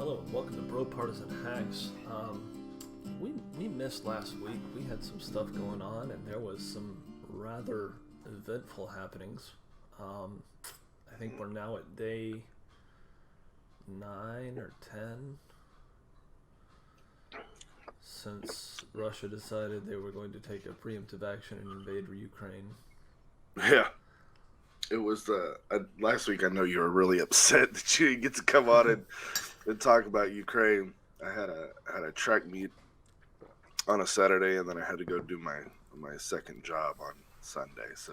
Hello and welcome to BroPartisan Hacks. We missed last week. We had some stuff going on and there was some rather eventful happenings. I think we're now at day 9 or 10 since Russia decided they were going to take a preemptive action and invade Ukraine. Yeah. It was last week. I know you were really upset that you didn't get to come on and talk about Ukraine. I had a track meet on a Saturday, and then I had to go do my second job on Sunday, so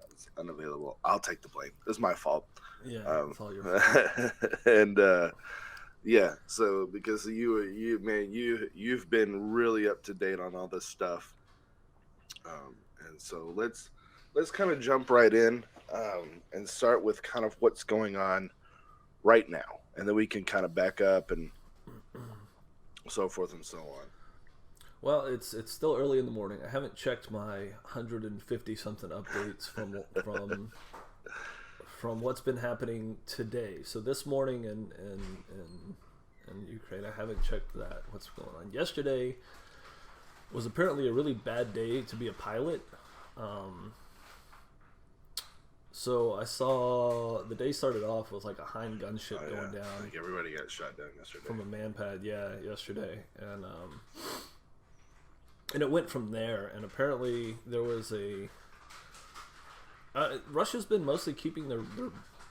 it's unavailable. I'll take the blame. It's my fault. Yeah, it's all your fault. And yeah, so because you've been really up to date on all this stuff, and so let's kind of jump right in and start with kind of what's going on right now, and then we can kind of back up and so forth and so on. Well, it's still early in the morning. I haven't checked my 150 something updates from what's been happening today. So this morning in Ukraine, I haven't checked that. What's going on? Yesterday was apparently a really bad day to be a pilot. So I saw the day started off with like a Hein gunship going down. I think everybody got shot down yesterday from a manpad. Yeah, yesterday, and it went from there. And apparently there was Russia's been mostly keeping their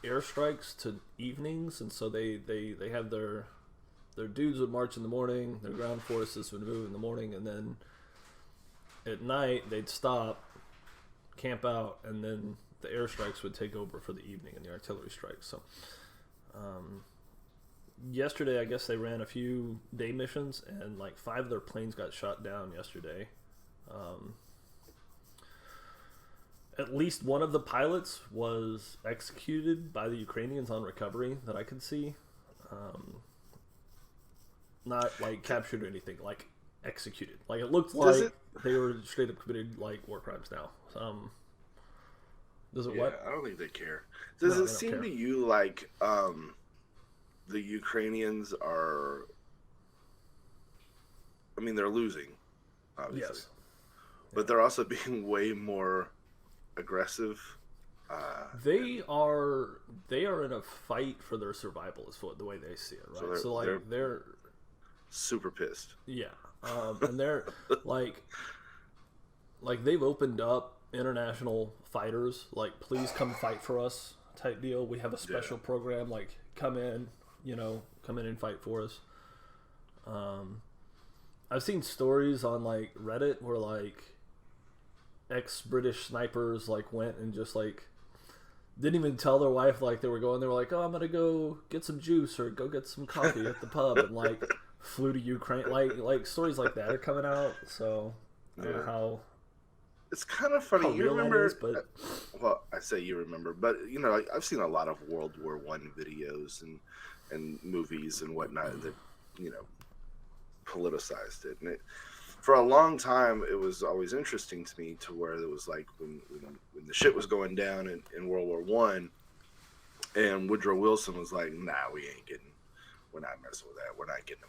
airstrikes to evenings, and so they have their dudes would march in the morning, their ground forces would move in the morning, and then at night they'd stop, camp out, and then the airstrikes would take over for the evening and the artillery strikes. So yesterday, I guess they ran a few day missions, and like 5 of their planes got shot down yesterday. At least one of the pilots was executed by the Ukrainians on recovery that I could see. Not like captured or anything, like executed. Like it looked like they were straight up committed like war crimes now. Does it what? I don't think they care. Does it seem to you like the Ukrainians are? I mean, they're losing, obviously, yes, but they're also being way more aggressive. They are in a fight for their survival, is the way they see it, right? So they're super pissed. Yeah, and they're like they've opened up international fighters, like please come fight for us type deal. We have a special program, like come in and fight for us. I've seen stories on like Reddit where like ex-British snipers like went and just like didn't even tell their wife like they were going. They were like, oh, I'm gonna go get some juice or go get some coffee at the pub, and like flew to Ukraine. Like stories like that are coming out. So I don't know how. It's kind of funny. You remember? But well, I say you remember, but I've seen a lot of World War I videos and movies and whatnot that politicized it, and for a long time it was always interesting to me to where it was like when the shit was going down in World War I, and Woodrow Wilson was like, nah, we're not messing with that. We're not getting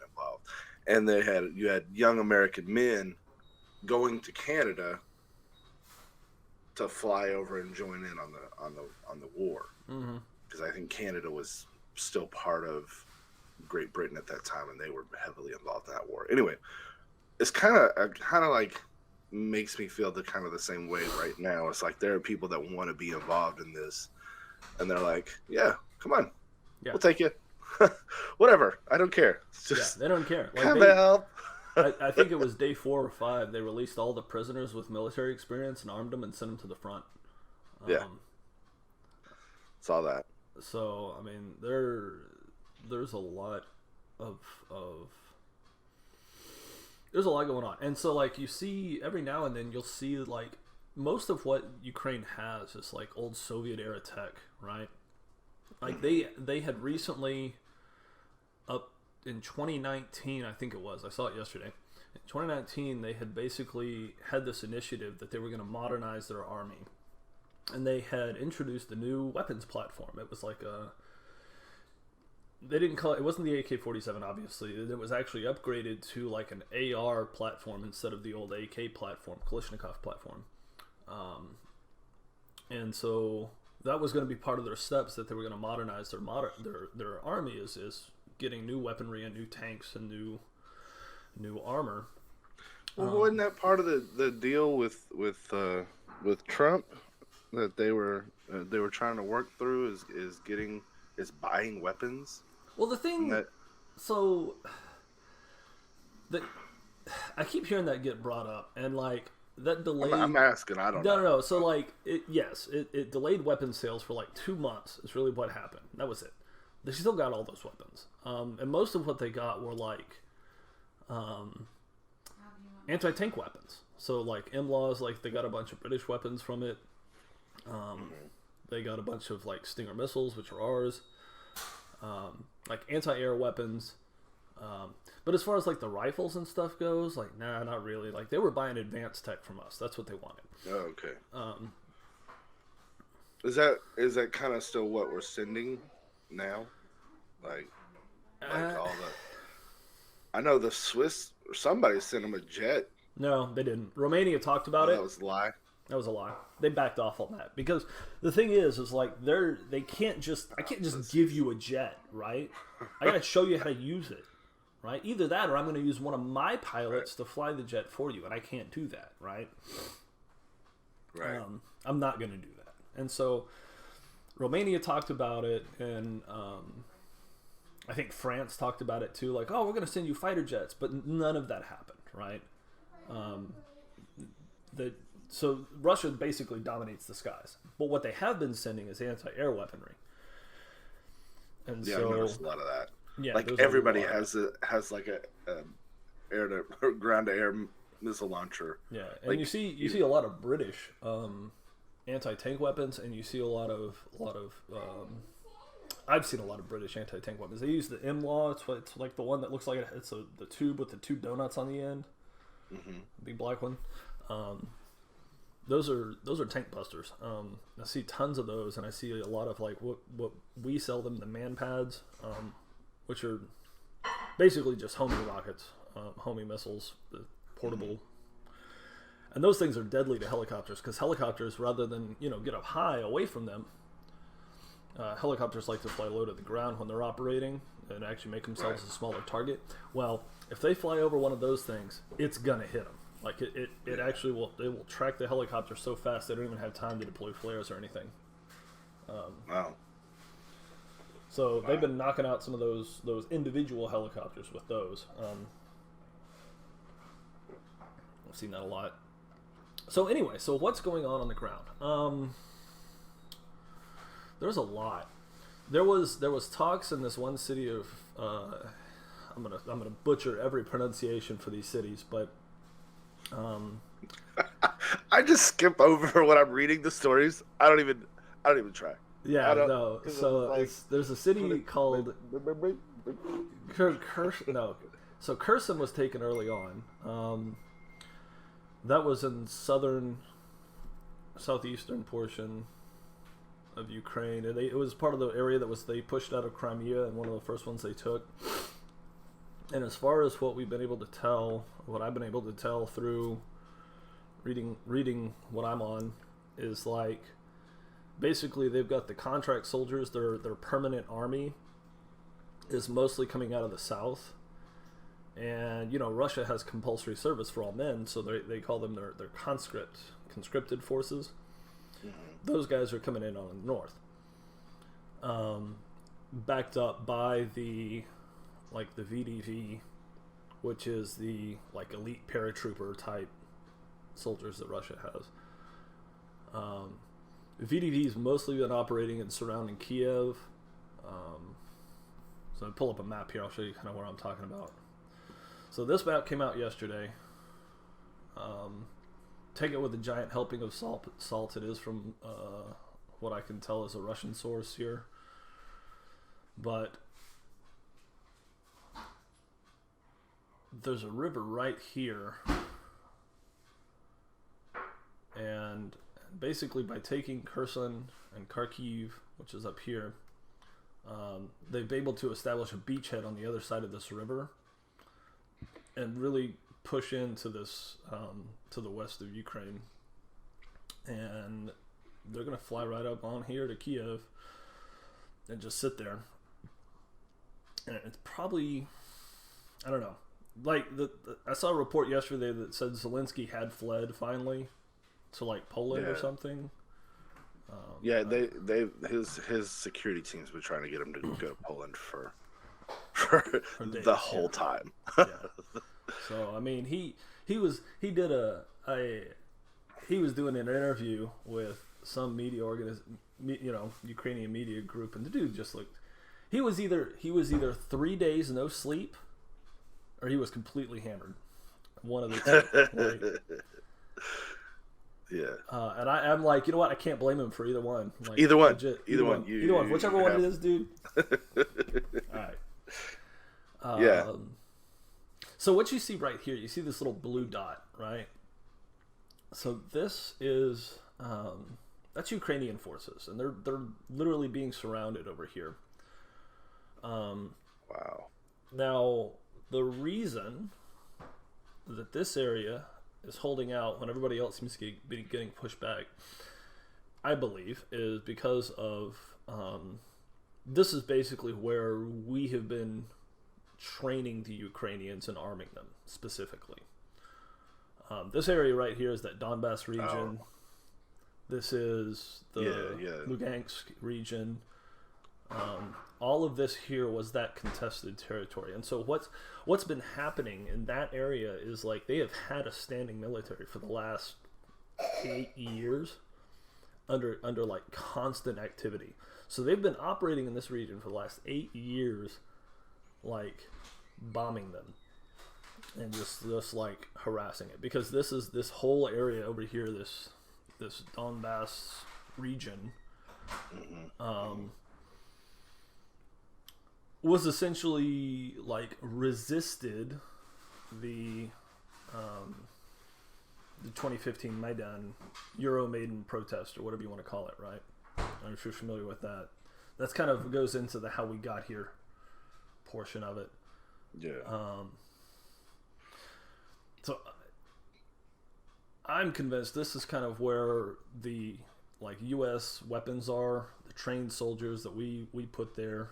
involved. And you had young American men going to Canada to fly over and join in on the war, because I think Canada was still part of Great Britain at that time, and they were heavily involved in that war. Anyway, it's kind of like makes me feel the same way right now. It's like there are people that want to be involved in this, and they're like, yeah, come on, we'll take you. Whatever, I don't care. It's just, they don't care. Like come help. I think it was day 4 or 5. They released all the prisoners with military experience and armed them and sent them to the front. Saw that. So I mean, there's a lot of there's a lot going on, and so like you see every now and then you'll see like most of what Ukraine has is like old Soviet era tech, right? Like they had recently up in 2019, I think it was. I saw it yesterday. In 2019, they had basically had this initiative that they were going to modernize their army, and they had introduced a new weapons platform. It was like they didn't call it. It wasn't the AK-47, obviously. It was actually upgraded to like an AR platform instead of the old AK platform, Kalashnikov platform. And so that was going to be part of their steps, that they were going to modernize their army is getting new weaponry and new tanks and new armor. Well, wasn't that part of the deal with Trump that they were trying to work through is buying weapons? Well, the thing, I keep hearing that get brought up, and like that delayed. I'm asking. I don't know. No. So like, it delayed weapons sales for like 2 months. Is really what happened. That was it. They still got all those weapons, and most of what they got were like anti-tank weapons. So like MLAWs, like they got a bunch of British weapons from it. They got a bunch of like Stinger missiles, which are ours. Like anti-air weapons. But as far as like the rifles and stuff goes, like nah, not really. Like they were buying advanced tech from us. That's what they wanted. Oh, okay. Is that kind of still what we're sending now? Like all the. I know the Swiss or somebody sent them a jet. No, they didn't. Romania talked about it. That was a lie. That was a lie. They backed off on that because the thing is like I can't just give you a jet, right? I gotta show you how to use it, right? Either that or I'm gonna use one of my pilots to fly the jet for you, and I can't do that, right? Right. I'm not gonna do that, and so Romania talked about it, and I think France talked about it too. Like, oh, we're gonna send you fighter jets, but none of that happened, right? So Russia basically dominates the skies. But what they have been sending is anti-air weaponry. And yeah, so, I've noticed a lot of that. Yeah, like everybody has like a air to ground to air missile launcher. Yeah, and like, you see a lot of British anti-tank weapons, and you see a lot of I've seen a lot of British anti-tank weapons. They use the MLAW. It's like the one that looks like it's the tube with the two donuts on the end. Mm-hmm. Big black one. Those are tank busters. I see tons of those, and I see a lot of like what we sell them, the man pads, which are basically just homing rockets, homing missiles, the portable. Mm-hmm. And those things are deadly to helicopters because helicopters, rather than get up high away from them, helicopters like to fly low to the ground when they're operating and actually make themselves a smaller target. Well, if they fly over one of those things, it's gonna hit them. Like it actually will. It will track the helicopter so fast they don't even have time to deploy flares or anything. Wow. So they've been knocking out some of those individual helicopters with those. I've seen that a lot. So anyway, so what's going on the ground? There's a lot. There was talks in this one city of I'm gonna butcher every pronunciation for these cities, but I just skip over when I'm reading the stories. I don't even try. Yeah, no. So there's a city called So Kherson was taken early on. That was in southeastern portion of Ukraine. And it was part of the area that they pushed out of Crimea, and one of the first ones they took. And as far as what I've been able to tell through reading what I'm on, is like basically they've got the contract soldiers. Their permanent army is mostly coming out of the south, and Russia has compulsory service for all men, so they call them their conscripted forces. Mm-hmm. Those guys are coming in on the north, backed up by the VDV, which is the elite paratrooper type soldiers that Russia has. VDV has mostly been operating in surrounding Kiev. So I pull up a map here. I'll show you kind of where I'm talking about. So this map came out yesterday. Take it with a giant helping of salt. It is from what I can tell is a Russian source here. But there's a river right here, and basically by taking Kherson and Kharkiv, which is up here, they've been able to establish a beachhead on the other side of this river and really push into this to the west of Ukraine. And they're going to fly right up on here to Kiev and just sit there. And it's probably, I don't know. Like, I saw a report yesterday that said Zelensky had fled finally to, like, Poland or something. Yeah, his security team's been trying to get him to go to Poland for days, the whole time. Yeah. So I mean, he was doing an interview with some Ukrainian media group, and the dude just looked. He was either 3 days no sleep, or he was completely hammered. One of the two. Yeah. And I'm like, you know what? I can't blame him for either one. Like, either one. Legit, either one. Whichever one it is, dude. All right. Yeah. So what you see right here, you see this little blue dot, right? So this is that's Ukrainian forces, and they're literally being surrounded over here. Wow. Now the reason that this area is holding out when everybody else seems to be getting pushed back, I believe, is because of this is basically where we have been training the Ukrainians and arming them specifically. This area right here is that Donbass region. This is the Lugansk region. All of this here was that contested territory. And so what's been happening in that area is, like, they have had a standing military for the last 8 years under like constant activity. So they've been operating in this region for the last 8 years, like bombing them and just like harassing it, because this whole area over here, this Donbass region, was essentially like resisted the 2015 Maidan Euromaidan protest, or whatever you want to call it, right? I don't know if you're familiar with that. That's kind of goes into the how we got here portion of it. Yeah. So I'm convinced this is kind of where the like U.S. weapons are, the trained soldiers that we put there.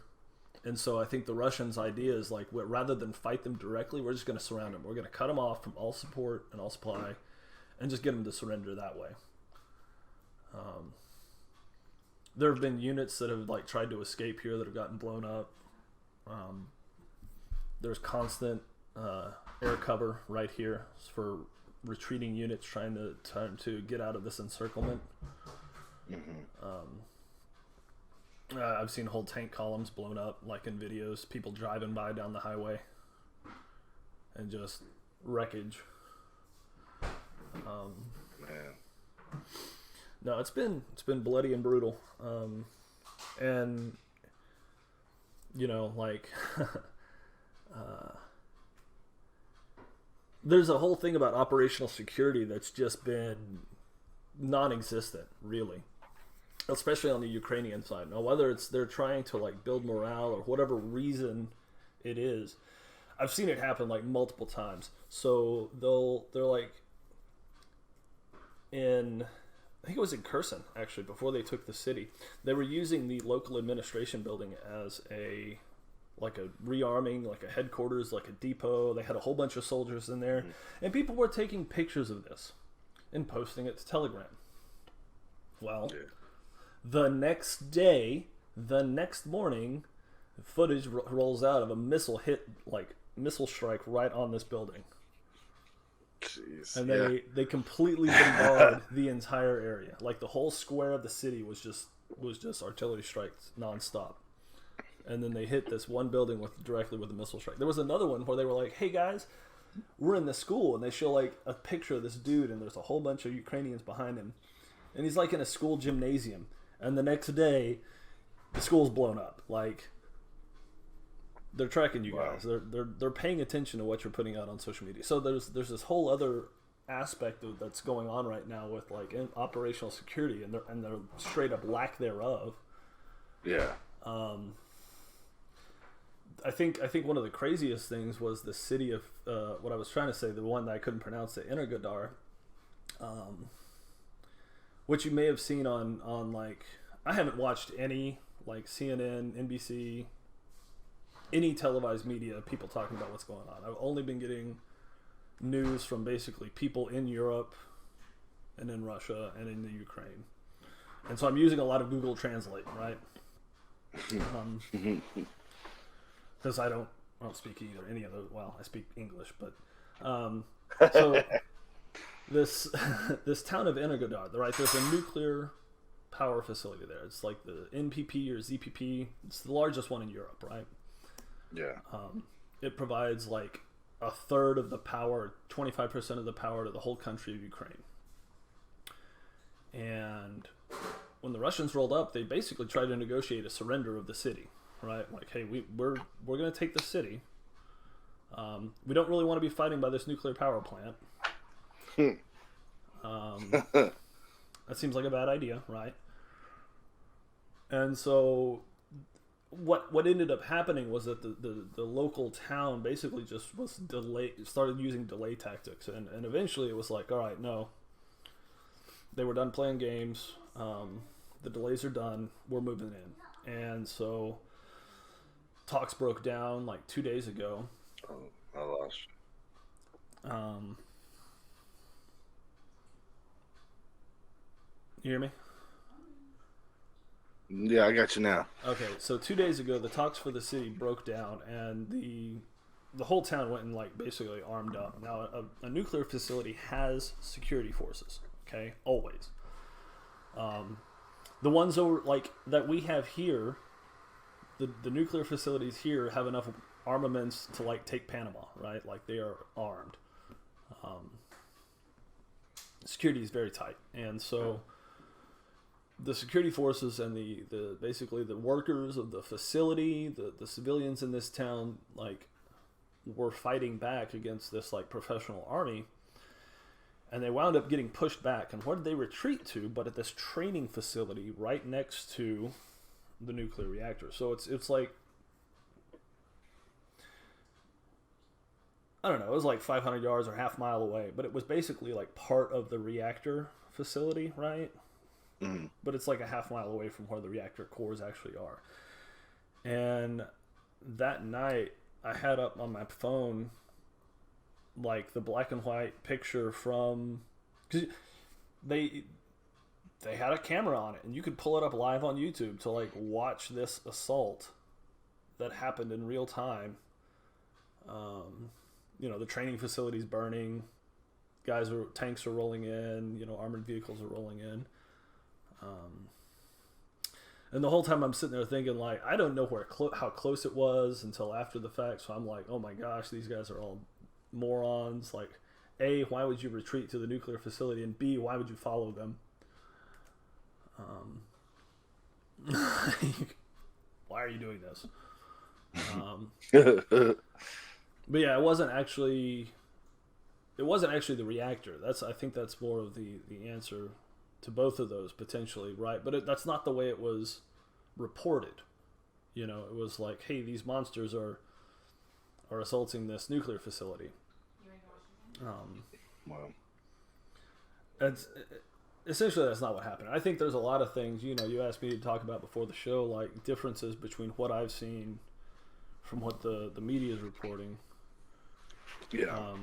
And so I think the Russians' idea is, like, rather than fight them directly, we're just going to surround them. We're going to cut them off from all support and all supply, and just get them to surrender that way. There have been units that have, like, tried to escape here that have gotten blown up. There's constant air cover right here for retreating units trying to get out of this encirclement. I've seen whole tank columns blown up, like in videos, people driving by down the highway, and just wreckage. Man. No, it's been bloody and brutal, and like there's a whole thing about operational security that's just been non-existent, really. Especially on the Ukrainian side. Now, whether it's they're trying to like build morale or whatever reason it is, I've seen it happen like multiple times. So they're like I think it was in Kherson actually, before they took the city. They were using the local administration building as a rearming, like a headquarters, like a depot. They had a whole bunch of soldiers in there, and people were taking pictures of this and posting it to Telegram. Well. Yeah. The next morning, footage rolls out of a missile strike right on this building. Jeez, and they completely bombarded the entire area. Like the whole square of the city was just artillery strikes nonstop. And then they hit this one building directly with a missile strike. There was another one where they were like, "Hey guys, we're in this school," and they show like a picture of this dude, and there's a whole bunch of Ukrainians behind him, and he's like in a school gymnasium. And the next day, the school's blown up. Like, they're tracking you guys. They're paying attention to what you're putting out on social media. So there's this whole other aspect that's going on right now with like operational security and the straight up lack thereof. Yeah. I think one of the craziest things was the city of what I was trying to say, the one that I couldn't pronounce, the Energodar, which you may have seen on like, I haven't watched any like CNN, NBC, any televised media, people talking about what's going on. I've only been getting news from basically people in Europe and in Russia and in the Ukraine. And so I'm using a lot of Google Translate, right? Because I don't speak either any of those. Well, I speak English, but so this this town of Energodar, right? There's a nuclear power facility there. It's like the NPP or ZPP. It's the largest one in Europe, right? Yeah. It provides like a third of the power, 25% of the power to the whole country of Ukraine. And when the Russians rolled up, they basically tried to negotiate a surrender of the city, right? Like, hey, we're going to take the city. We don't really want to be fighting by this nuclear power plant. That seems like a bad idea, right? And so what ended up happening was that the local town basically just started using delay tactics, and eventually it was like, all right, no, they were done playing games, the delays are done, we're moving in. And so talks broke down like 2 days ago. Oh, I lost you hear me? Yeah, I got you now. Okay, so 2 days ago, the talks for the city broke down, and the whole town went and like basically armed up. Now, a nuclear facility has security forces. Okay, always. The ones that we have here, the nuclear facilities here have enough armaments to like take Panama, right? Like they are armed. Security is very tight, and so the security forces and the basically the workers of the facility, the civilians in this town, like, were fighting back against this like professional army, and they wound up getting pushed back. And where did they retreat to? But at this training facility right next to the nuclear reactor. So it's like, I don't know, it was like 500 yards or half mile away, but it was basically like part of the reactor facility, right? Mm-hmm. But it's like a half mile away from where the reactor cores actually are. And that night, I had up on my phone like the black and white picture from, because they had a camera on it, and you could pull it up live on YouTube to like watch this assault that happened in real time. The training facility's burning, tanks are rolling in, armored vehicles are rolling in. And the whole time I'm sitting there thinking, like, I don't know how close it was until after the fact. So I'm like, oh my gosh, these guys are all morons. Like, A, why would you retreat to the nuclear facility? And B, why would you follow them? Why are you doing this? But yeah, it wasn't actually the reactor. I think that's more of the answer to both of those potentially, right? But that's not the way it was reported. It was like, hey, these monsters are assaulting this nuclear facility. Wow. Essentially that's not what happened. I think there's a lot of things, you asked me to talk about before the show, like differences between what I've seen from what the media is reporting. Yeah.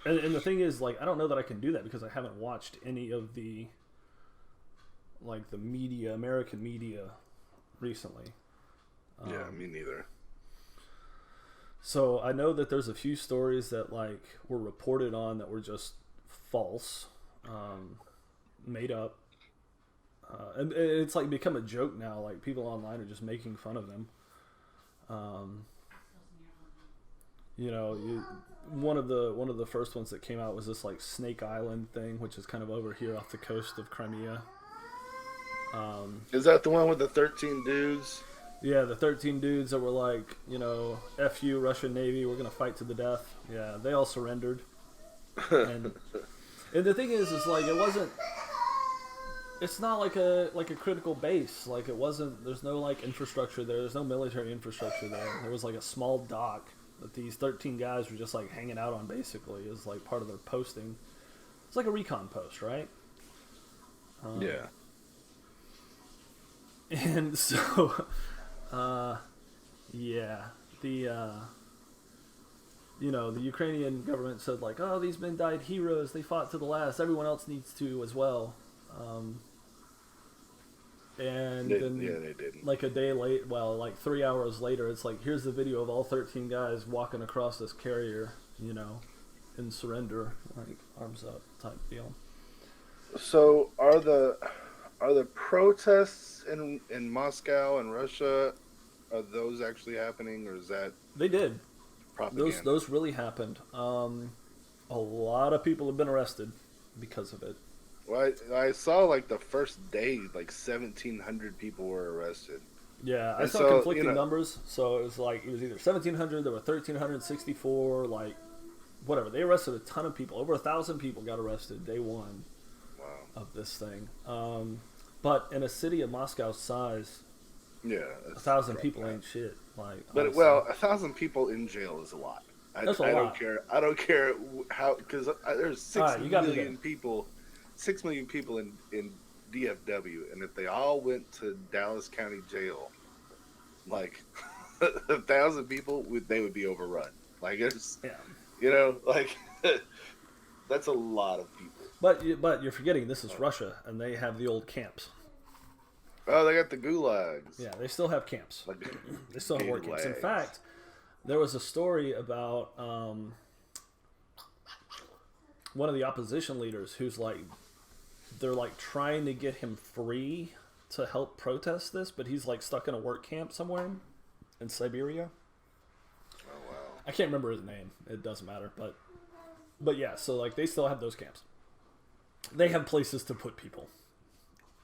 And the thing is, like, I don't know that I can do that because I haven't watched any of the media, American media, recently. Yeah, me neither. So I know that there's a few stories that like were reported on that were just false, made up, and it's like become a joke now. Like people online are just making fun of them. One of the first ones that came out was this like Snake Island thing, which is kind of over here off the coast of Crimea. Is that the one with the 13 dudes? Yeah, the 13 dudes that were like, F you, Russian Navy, we're going to fight to the death. Yeah, they all surrendered. And the thing is like, it wasn't... it's not like a critical base. Like it wasn't. There's no like infrastructure there. There's no military infrastructure there. There was like a small dock that these 13 guys were just like hanging out on. Basically, as like part of their posting. It's like a recon post, right? Yeah. And so, yeah, the the Ukrainian government said like, oh, these men died heroes. They fought to the last. Everyone else needs to as well. And then, they didn't. like a day late, well, like 3 hours later, it's like, here's the video of all 13 guys walking across this carrier, in surrender, like arms up type deal. So are the protests in Moscow and Russia, are those actually happening, or is that They did. propaganda? Those really happened. A lot of people have been arrested because of it. Well, I saw like the first day, like 1,700 people were arrested. Yeah, I And saw so, conflicting numbers. So it was either 1,700, there were 1,364, like whatever. They arrested a ton of people. Over 1,000 people got arrested day one Wow. of this thing. But in a city of Moscow's size, Yeah. 1,000 people ain't shit. Like, But honestly. 1,000 people in jail is a lot. That's a I lot. don't care. I don't care how, because there's 6 All right, you got me million people, 6 million people in DFW, and if they all went to Dallas County Jail, like 1,000 people, they would be overrun. Like it's, Yeah. like that's a lot of people. But you're forgetting this is Russia, and they have the old camps. Oh, they got the gulags. Yeah, they still have camps. Like They still have war camps. In gulags. fact, there was a story about one of the opposition leaders who's like, they're like trying to get him free to help protest this, but he's like stuck in a work camp somewhere in Siberia. Oh wow. I can't remember his name. It doesn't matter, but yeah. So like they still have those camps. They have places to put people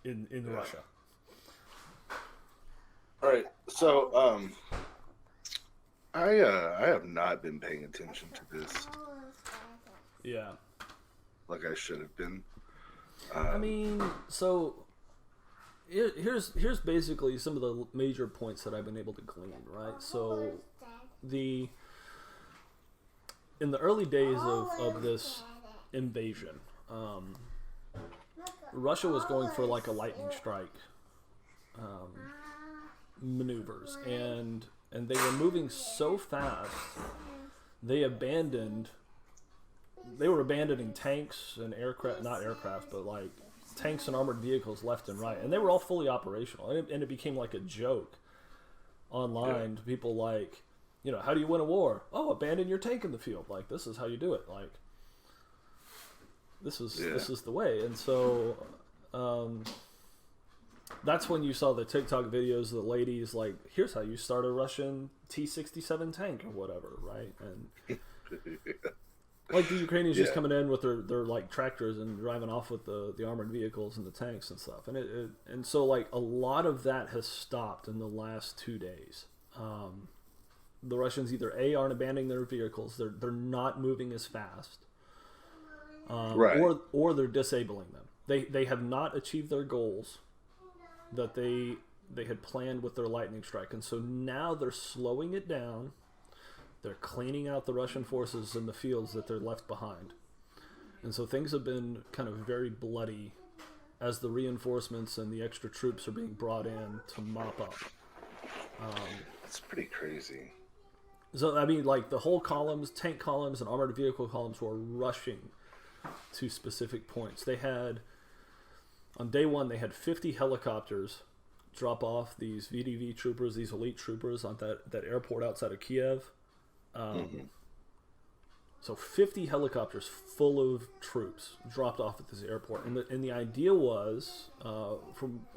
in Russia. All right, so I have not been paying attention to this Yeah. like I should have been. I mean, so here's basically some of the major points that I've been able to glean, right? So in the early days of this invasion, Russia was going for like a lightning strike maneuvers, and they were moving so fast they were abandoning tanks and not aircraft, but like tanks and armored vehicles left and right, and they were all fully operational, and it became like a joke online to people, like, how do you win a war? Oh, abandon your tank in the field. Like, this is how you do it. Like, this is the way. And so that's when you saw the TikTok videos of the ladies like, here's how you start a Russian T-67 tank or whatever, right? And like the Ukrainians just coming in with their like tractors and driving off with the armored vehicles and the tanks and stuff. And so like a lot of that has stopped in the last 2 days. The Russians either aren't abandoning their vehicles, they're not moving as fast, Right. or they're disabling them. They have not achieved their goals that they had planned with their lightning strike, and so now they're slowing it down. They're cleaning out the Russian forces in the fields that they're left behind. And so things have been kind of very bloody as the reinforcements and the extra troops are being brought in to mop up. It's pretty crazy. So, I mean, like the whole columns, tank columns and armored vehicle columns were rushing to specific points. They had, on day one, they had 50 helicopters drop off these VDV troopers, these elite troopers on that airport outside of Kiev. So 50 helicopters full of troops dropped off at this airport, and the idea was,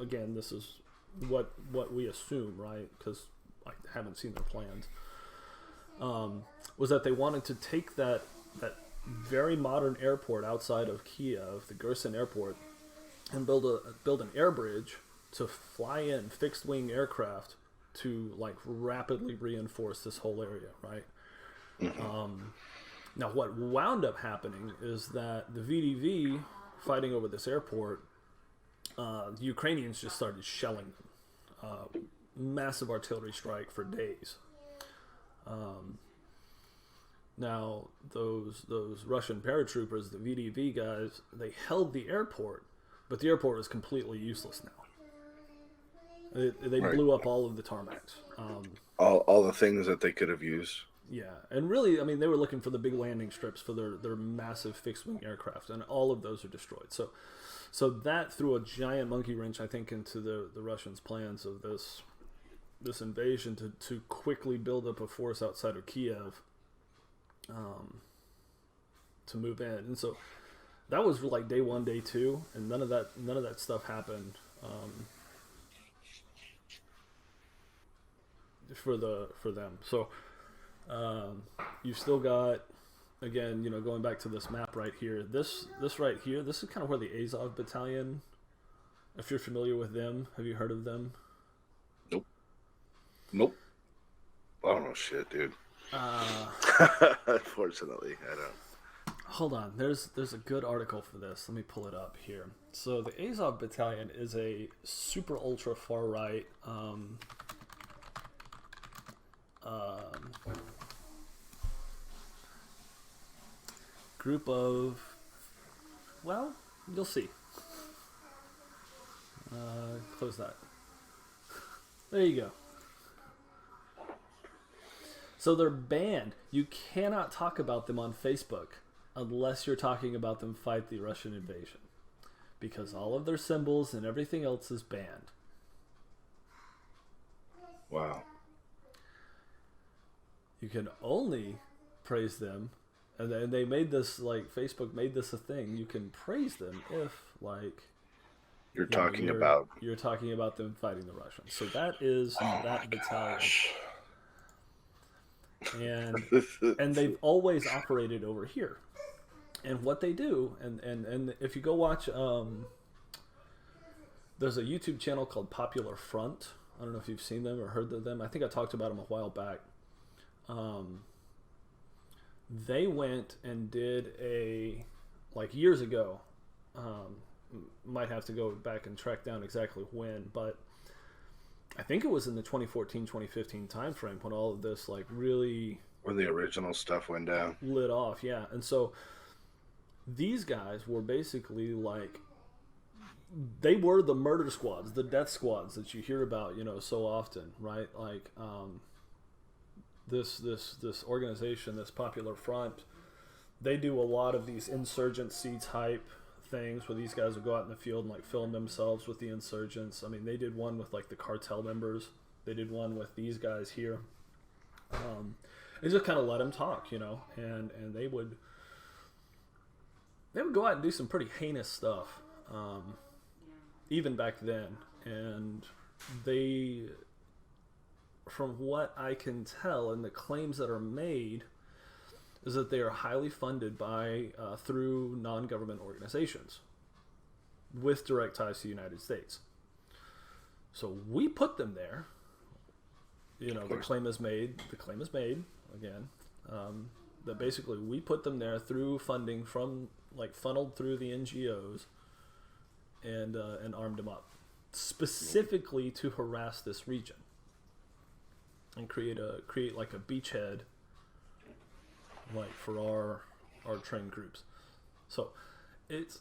again, this is what we assume, right? Because I haven't seen their plans. Was that they wanted to take that very modern airport outside of Kiev, the Gerson airport, and build an air bridge to fly in fixed wing aircraft to like rapidly reinforce this whole area, right? Now, what wound up happening is that the VDV fighting over this airport the Ukrainians just started shelling them. Massive artillery strike for days. Now, those Russian paratroopers, the VDV guys, they held the airport, but the airport was completely useless now. They blew up all of the tarmacs. All the things that they could have used. Yeah, and really, I mean, they were looking for the big landing strips for their massive fixed-wing aircraft, and all of those are destroyed. So that threw a giant monkey wrench, I think, into the Russians' plans of this invasion to quickly build up a force outside of Kiev to move in. And so that was like day 1, day 2, and none of that stuff happened for them. So you've still got, again, going back to this map right here. This right here, this is kind of where the Azov Battalion, if you're familiar with them, have you heard of them? Nope. I don't know shit, dude. Unfortunately, I don't. Hold on. There's a good article for this. Let me pull it up here. So the Azov Battalion is a super ultra far right group of, well, you'll see. Close that. There you go. So they're banned. You cannot talk about them on Facebook unless you're talking about them fight the Russian invasion, because all of their symbols and everything else is banned. Wow. You can only praise them, and then they made this, like, Facebook made this a thing. You can praise them if, like, you're talking about them fighting the Russians. So that is that battalion. And they've always operated over here. And what they do, and if you go watch, there's a YouTube channel called Popular Front. I don't know if you've seen them or heard of them. I think I talked about them a while back. They went and did years ago, might have to go back and track down exactly when, but I think it was in the 2014-2015 timeframe when all of this really... When the original stuff went down. Lit off, yeah. And so these guys were basically they were the murder squads, the death squads that you hear about, so often, right? Like, this organization, this Popular Front, they do a lot of these insurgency type things where these guys will go out in the field and film themselves with the insurgents. I mean, they did one with the cartel members. They did one with these guys here. They just kind of let them talk, and they would go out and do some pretty heinous stuff, even back then. And they, from what I can tell, and the claims that are made, is that they are highly funded by through non-government organizations with direct ties to the United States. So we put them there. The claim is made. The claim is made again. That basically we put them there through funding from funneled through the NGOs, and armed them up specifically to harass this region and create a beachhead. For our trained groups. So it's,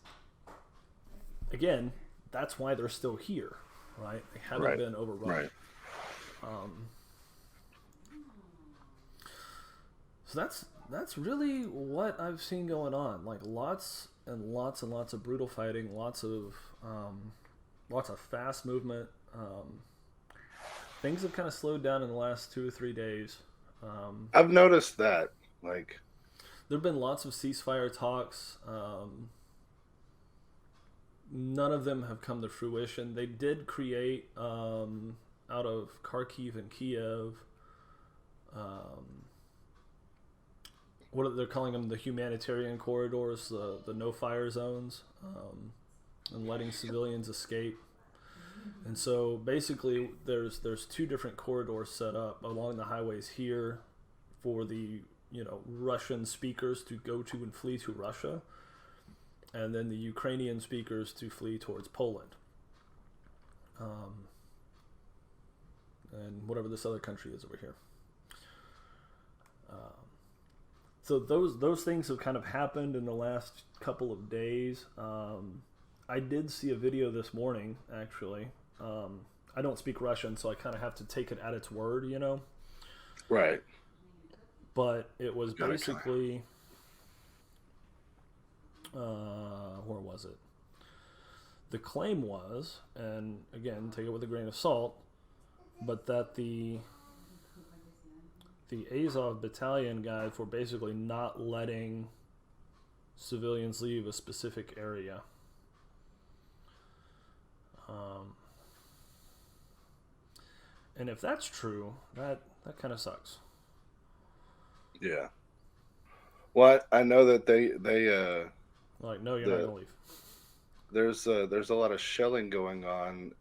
again, that's why they're still here, right? They haven't been overrun. Right. So that's really what I've seen going on. Lots and lots and lots of brutal fighting, lots of fast movement. Things have kind of slowed down in the last 2 or 3 days. I've noticed that. There have been lots of ceasefire talks. None of them have come to fruition. They did create, out of Kharkiv and Kiev, what they're calling them, the humanitarian corridors, the no-fire zones, and letting civilians escape. And so basically there's 2 different corridors set up along the highways here for the Russian speakers to go to and flee to Russia, and then the Ukrainian speakers to flee towards Poland. and whatever this other country is over here. So those things have kind of happened in the last couple of days. I did see a video this morning, actually. I don't speak Russian, so I kind of have to take it at its word, you know? Right. But it was basically... where was it? The claim was, and again, take it with a grain of salt, but that the Azov battalion guys were basically not letting civilians leave a specific area. And if that's true, that kind of sucks. Yeah. Well, I know that they like, no, you're not gonna leave. There's a lot of shelling going on.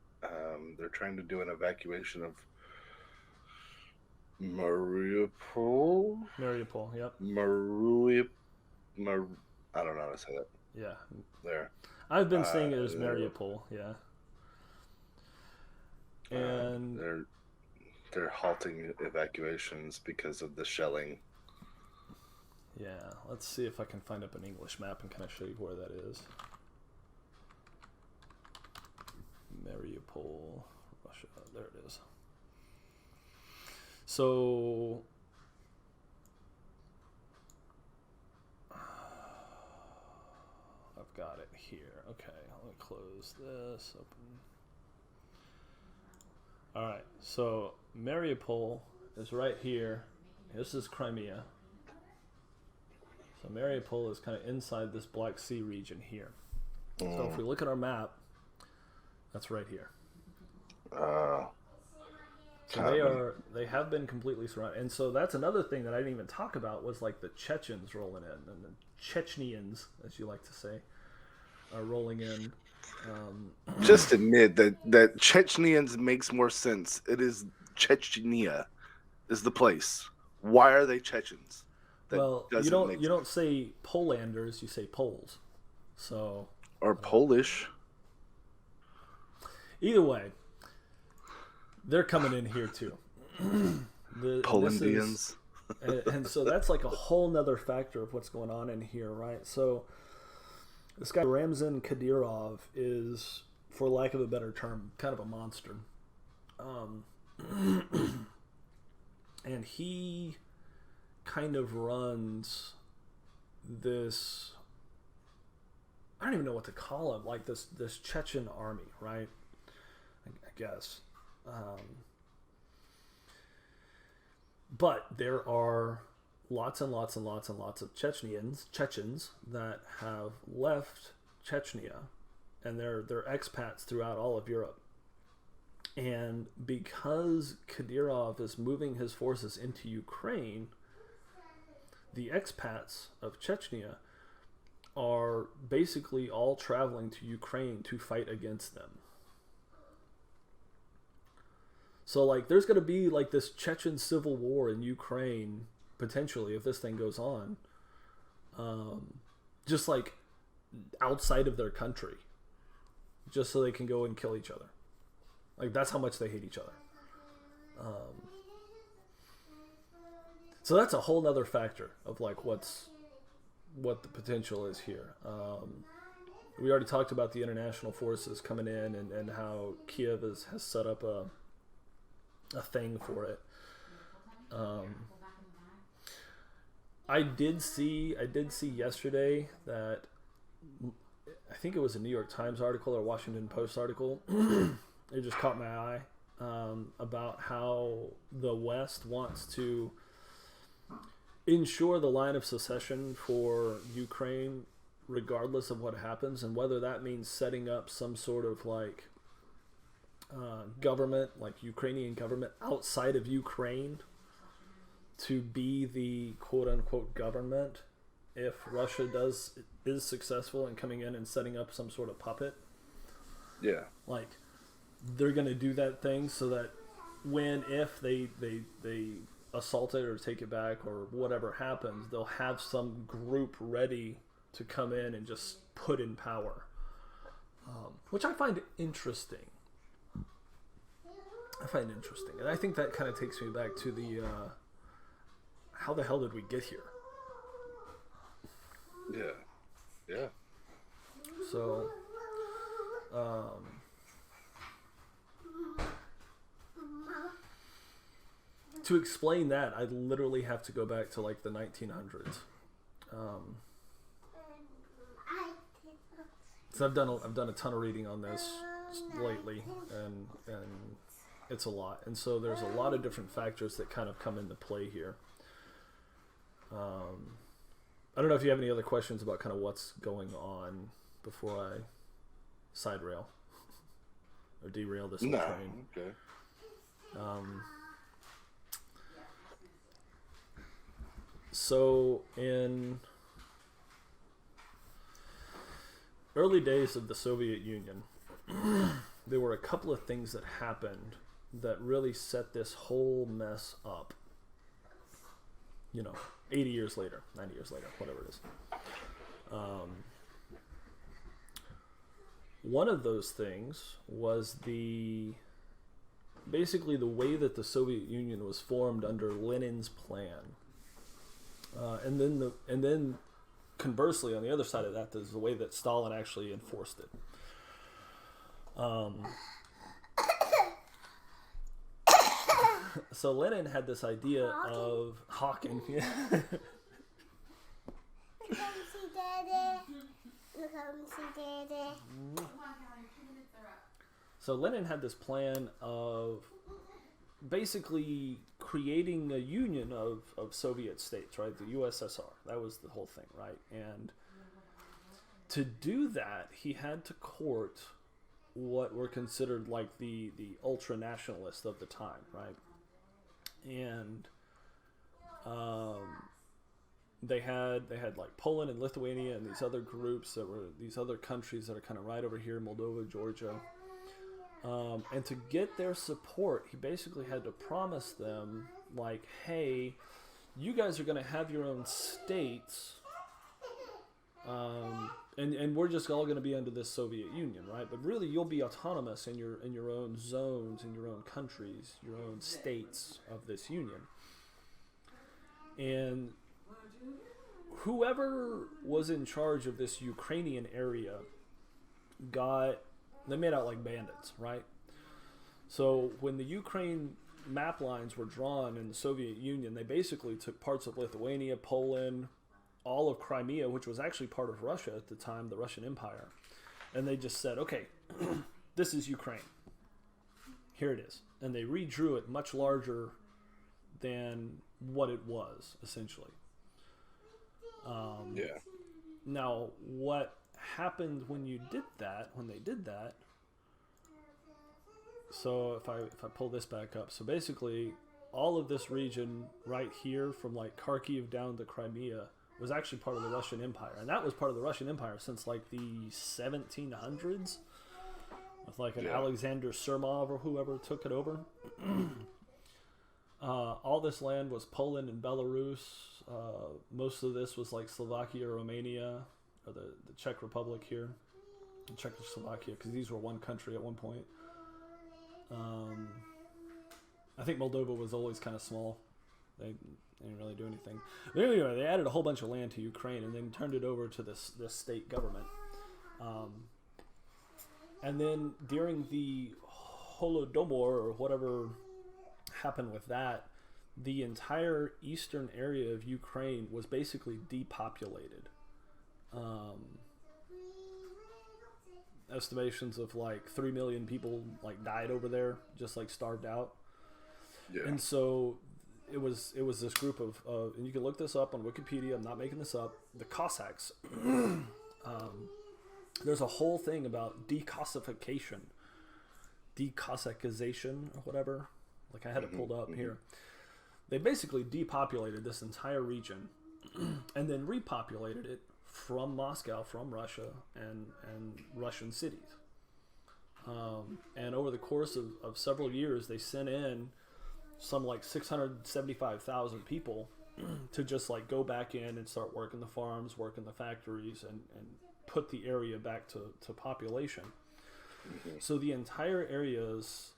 They're trying to do an evacuation of Mariupol. Yep. I don't know how to say that. Yeah. There. I've been saying it as Mariupol, yeah. And they're halting evacuations because of the shelling. Yeah, let's see if I can find up an English map and kind of show you where that is. Mariupol, Russia. There it is. So I've got it here. Okay, let me close this. Open. All right, so Mariupol is right here. This is Crimea. So Mariupol is kind of inside this Black Sea region here. So if we look at our map, that's right here. So they have been completely surrounded. And so that's another thing that I didn't even talk about was like the Chechens rolling in, and the Chechenians, as you like to say, are rolling in. Just admit that Chechenians makes more sense. It is Chechnya is the place. Why are they Chechens? Well, you don't say Polanders, you say Poles. So or Polish. Either way, they're coming in here too. Polandians. And so that's like a whole nother factor of what's going on in here, right? So this guy Ramzan Kadyrov is, for lack of a better term, kind of a monster. And he kind of runs this, I don't even know what to call him, like this Chechen army, right? I guess. But there are lots and lots and lots and lots of Chechens that have left Chechnya, and they're expats throughout all of Europe. And because Kadyrov is moving his forces into Ukraine, the expats of Chechnya are basically all traveling to Ukraine to fight against them. So, like, there's going to be, like, this Chechen civil war in Ukraine, potentially, if this thing goes on. Just, like, outside of their country. Just so they can go and kill each other. Like, that's how much they hate each other. So that's a whole nother factor of, like, what the potential is here. We already talked about the international forces coming in and how Kiev has set up a thing for it. I did see yesterday that I think it was a New York Times article or Washington Post article. It just caught my eye about how the West wants to ensure the line of secession for Ukraine regardless of what happens, and whether that means setting up some sort of like government, like Ukrainian government outside of Ukraine to be the quote-unquote government if Russia is successful in coming in and setting up some sort of puppet. Yeah. Like, they're going to do that thing so that if they assault it or take it back or whatever happens, they'll have some group ready to come in and just put in power. Which I find interesting. I find interesting, and I think that kind of takes me back to the how the hell did we get here? Yeah. So, to explain that, I literally have to go back to like the 1900s. So I've done a ton of reading on this lately, and it's a lot. And so there's a lot of different factors that kind of come into play here. I don't know if you have any other questions about kind of what's going on before I side rail or derail this whole train. Okay. So in early days of the Soviet Union, there were a couple of things that happened that really set this whole mess up. 80 years later, 90 years later, whatever it is. One of those things was basically the way that the Soviet Union was formed under Lenin's plan. And then conversely, on the other side of that, there's the way that Stalin actually enforced it. So Lenin had this idea of hawking. Look come see Daddy. Look come see Daddy. So Lenin had this plan of basically creating a union of Soviet states, right? The USSR. That was the whole thing, right? And to do that, he had to court what were considered like the ultra-nationalists of the time, right? And they had like Poland and Lithuania and these other groups that were these other countries that are kind of right over here, Moldova, Georgia. And to get their support, he basically had to promise them, like, hey, you guys are going to have your own states, and we're just all going to be under this Soviet Union, right? But really, you'll be autonomous in your own zones, in your own countries, your own states of this union. And whoever was in charge of this Ukrainian area they made out like bandits, right? So when the Ukraine map lines were drawn in the Soviet Union, they basically took parts of Lithuania, Poland, all of Crimea, which was actually part of Russia at the time, the Russian Empire. And they just said, okay, this is Ukraine. Here it is. And they redrew it much larger than what it was, essentially. Yeah. Now, what happened when they did that, so if I pull this back up, so basically all of this region right here from like Kharkiv down to Crimea was actually part of the Russian Empire, and that was part of the Russian Empire since like the 1700s with like an Alexander Sermov or whoever took it over. All this land was Poland and Belarus. Most of this was like Slovakia, Romania, or the Czech Republic here, Czechoslovakia, because these were one country at one point. I think Moldova was always kind of small. They didn't really do anything. But anyway, they added a whole bunch of land to Ukraine and then turned it over to this state government. And then during the Holodomor, or whatever happened with that, the entire eastern area of Ukraine was basically depopulated. Estimations of like 3 million people like died over there, just like starved out. Yeah. And so it was this group of and you can look this up on Wikipedia, I'm not making this up, the Cossacks. There's a whole thing about decossacization or whatever. Like I had it pulled up here. They basically depopulated this entire region and then repopulated it from Moscow, from Russia, and Russian cities. And over the course of several years, they sent in some like 675,000 people to just like go back in and start working the farms, working the factories, and put the area back to population. So the entire areas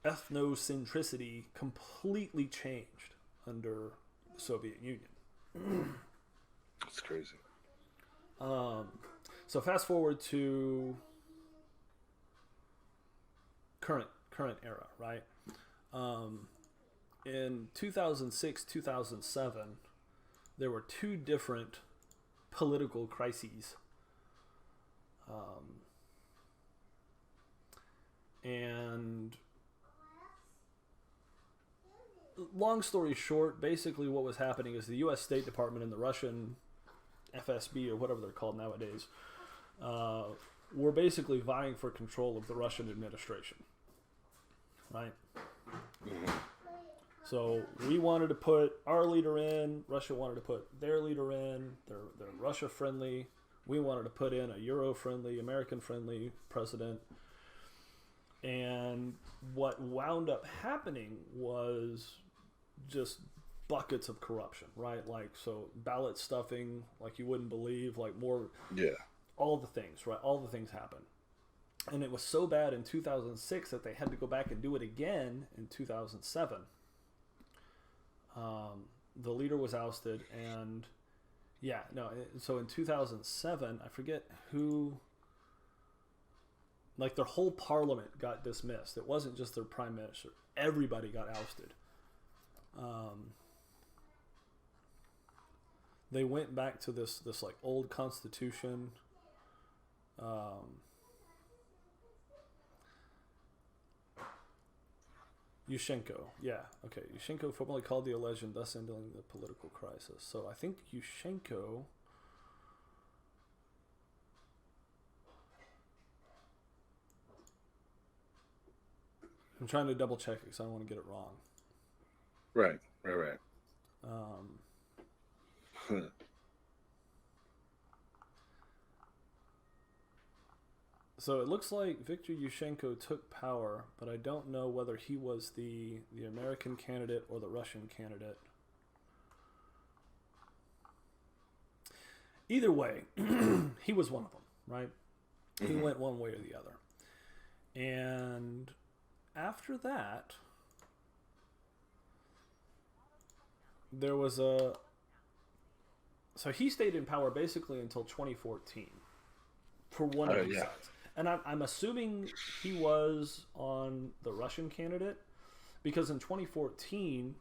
ethnocentricity completely changed under the Soviet Union. That's crazy. So fast forward to current era, right? In 2006, 2007, there were two different political crises. And long story short, basically what was happening is the U.S. State Department and the Russian FSB, or whatever they're called nowadays, were basically vying for control of the Russian administration. Right? So we wanted to put our leader in, Russia wanted to put their leader in, they're Russia friendly. We wanted to put in a Euro friendly, American friendly president. And what wound up happening was just buckets of corruption, right? Like, so ballot stuffing, like you wouldn't believe, like more, all the things, right? All the things happened. And it was so bad in 2006 that they had to go back and do it again in 2007. The leader was ousted, and so in 2007, I forget who, like their whole parliament got dismissed. It wasn't just their prime minister. Everybody got ousted. They went back to this like old constitution. Yushchenko, Yushchenko formally called the election, thus ending the political crisis. So I think Yushchenko. I'm trying to double check it because I don't want to get it wrong. Right. So it looks like Viktor Yushchenko took power, but I don't know whether he was the American candidate or the Russian candidate. Either way, he was one of them, right? He went one way or the other. And after that, there was so he stayed in power basically until 2014 for one of these sides. And I'm assuming he was on the Russian candidate because in 2014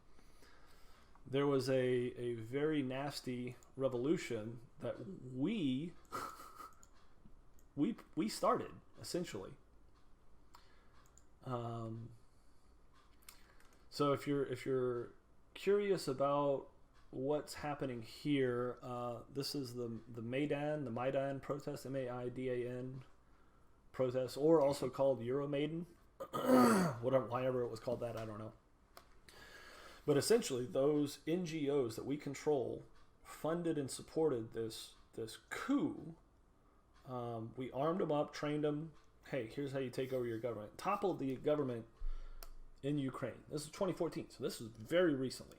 there was a very nasty revolution that we started essentially. So if you're curious about what's happening here, this is the Maidan protest, MAIDAN protest, or also called Euromaidan. Whatever it was called that, I don't know. But essentially, those NGOs that we control funded and supported this coup. We armed them up, trained them. Hey, here's how you take over your government. Toppled the government in Ukraine. This is 2014, so this was very recently.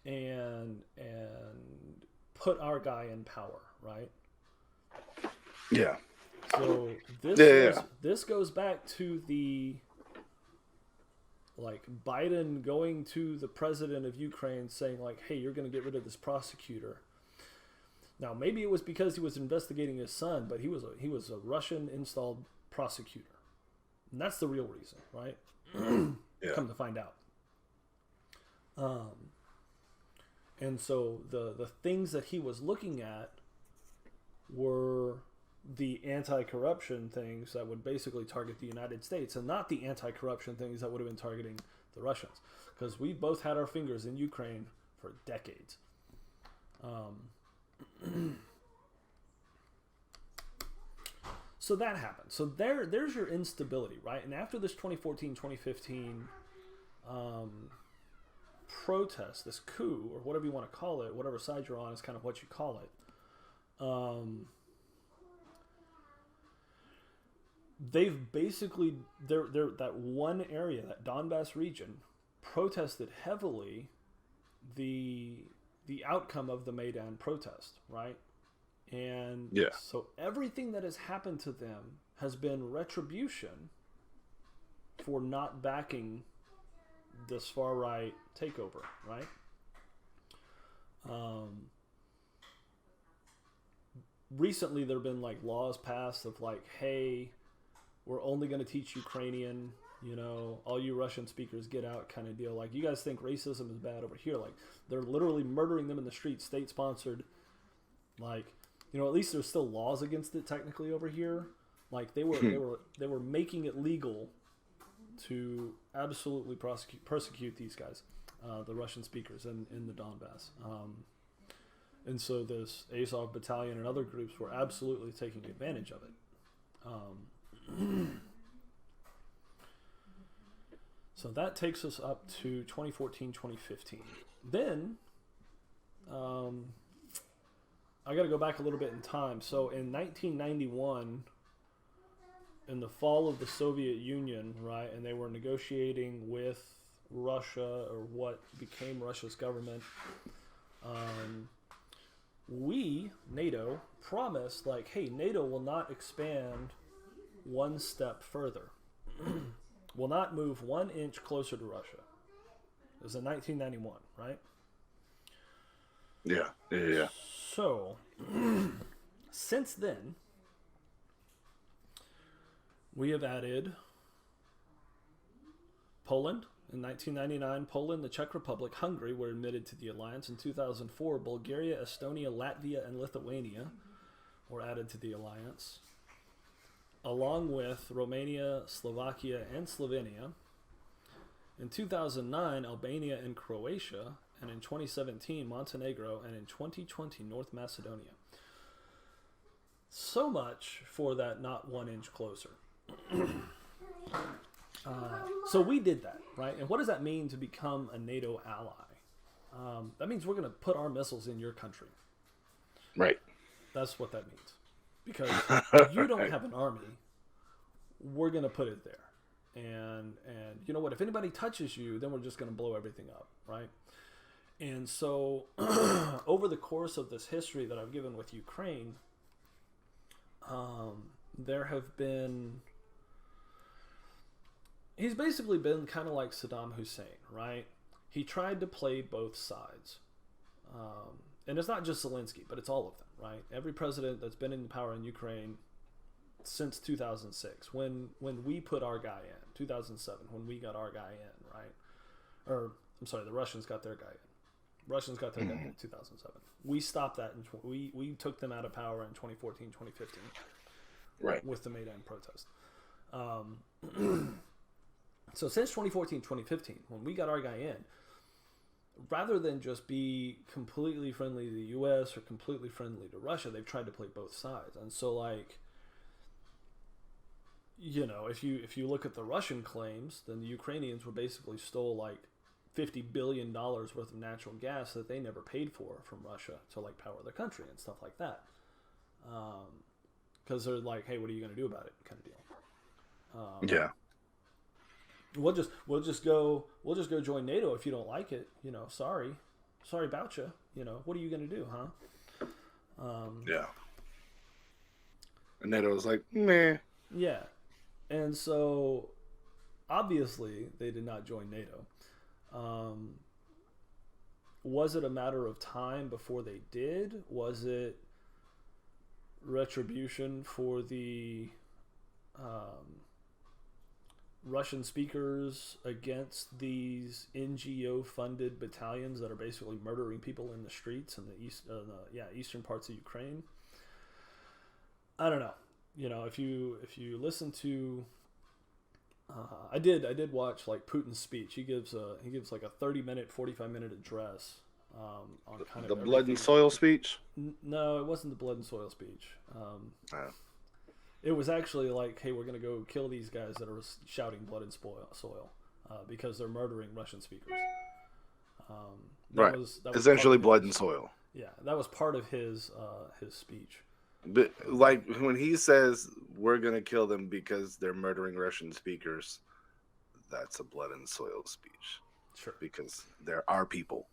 And put our guy in power, right? Yeah. So this goes back to the like Biden going to the president of Ukraine saying like, "Hey, you're going to get rid of this prosecutor." Now, maybe it was because he was investigating his son, but he was a Russian installed prosecutor, and that's the real reason, right? Come to find out. And so the things that he was looking at were the anti-corruption things that would basically target the United States, and not the anti-corruption things that would have been targeting the Russians, because we both had our fingers in Ukraine for decades. So that happened. So there's your instability, right? And after this 2014-2015 protest, this coup, or whatever you want to call it, whatever side you're on is kind of what you call it. They've basically, that one area, that Donbass region, protested heavily the outcome of the Maidan protest, right? And Yeah. so everything that has happened to them has been retribution for not backing this far right takeover, right? Recently there have been like laws passed of like, hey, we're only going to teach Ukrainian, you know, all you Russian speakers get out kind of deal. Like, you guys think racism is bad over here. Like, they're literally murdering them in the streets, state-sponsored. Like, you know, at least there's still laws against it technically over here. Like, they were making it legal to absolutely persecute these guys, the Russian speakers in the Donbass. And so this Azov battalion and other groups were absolutely taking advantage of it. So that takes us up to 2014, 2015. Then, I got to go back a little bit in time. So in 1991, in the fall of the Soviet Union, right, and they were negotiating with Russia, or what became Russia's government, we, NATO, promised, like, hey, NATO will not expand one step further. Will not move 1 inch closer to Russia. It was in 1991, right? Yeah. So, since then, we have added Poland. In 1999, Poland, the Czech Republic, Hungary were admitted to the alliance. In 2004, Bulgaria, Estonia, Latvia, and Lithuania were added to the alliance, along with Romania, Slovakia, and Slovenia. In 2009, Albania and Croatia, and in 2017, Montenegro, and in 2020, North Macedonia. So much for that not 1 inch closer. So we did that, right? And what does that mean to become a NATO ally? That means we're going to put our missiles in your country. Right. That's what that means. Because you don't have an army, we're going to put it there. And you know what? If anybody touches you, then we're just going to blow everything up, right? And so over the course of this history that I've given with Ukraine, there have been... He's basically been kind of like Saddam Hussein, right? He tried to play both sides. And it's not just Zelensky, but it's all of them, right? Every president that's been in power in Ukraine since 2006, when we put our guy in, 2007, when we got our guy in, right? Or, I'm sorry, the Russians got their guy in. Russians got their guy in 2007. We stopped that, we took them out of power in 2014, 2015. Right. With the Maidan protest. So since 2014, 2015, when we got our guy in, rather than just be completely friendly to the U.S. or completely friendly to Russia, they've tried to play both sides. And so, like, you know, if you look at the Russian claims, then the Ukrainians were basically stole like $50 billion worth of natural gas that they never paid for from Russia to like power their country and stuff like that. Because they're like, hey, what are you going to do about it, kind of deal. Yeah. We'll just go join NATO if you don't like it. You know, sorry about you. You know, what are you going to do, huh? Yeah. And NATO was like, meh. Yeah. And so, obviously, they did not join NATO. Was it a matter of time before they did? Was it retribution for the Russian speakers against these NGO-funded battalions that are basically murdering people in the streets in the eastern parts of Ukraine? I don't know. You know, if you listen to, I did watch like Putin's speech. He gives like a 30-minute, 45-minute address on kind of the blood and soil speech. No, it wasn't the blood and soil speech. It was actually like, hey, we're going to go kill these guys that are shouting blood and soil because they're murdering Russian speakers. Right. That was essentially blood and soil. Yeah, that was part of his speech. But like when he says we're going to kill them because they're murdering Russian speakers, that's a blood and soil speech. Sure. Because they're our people.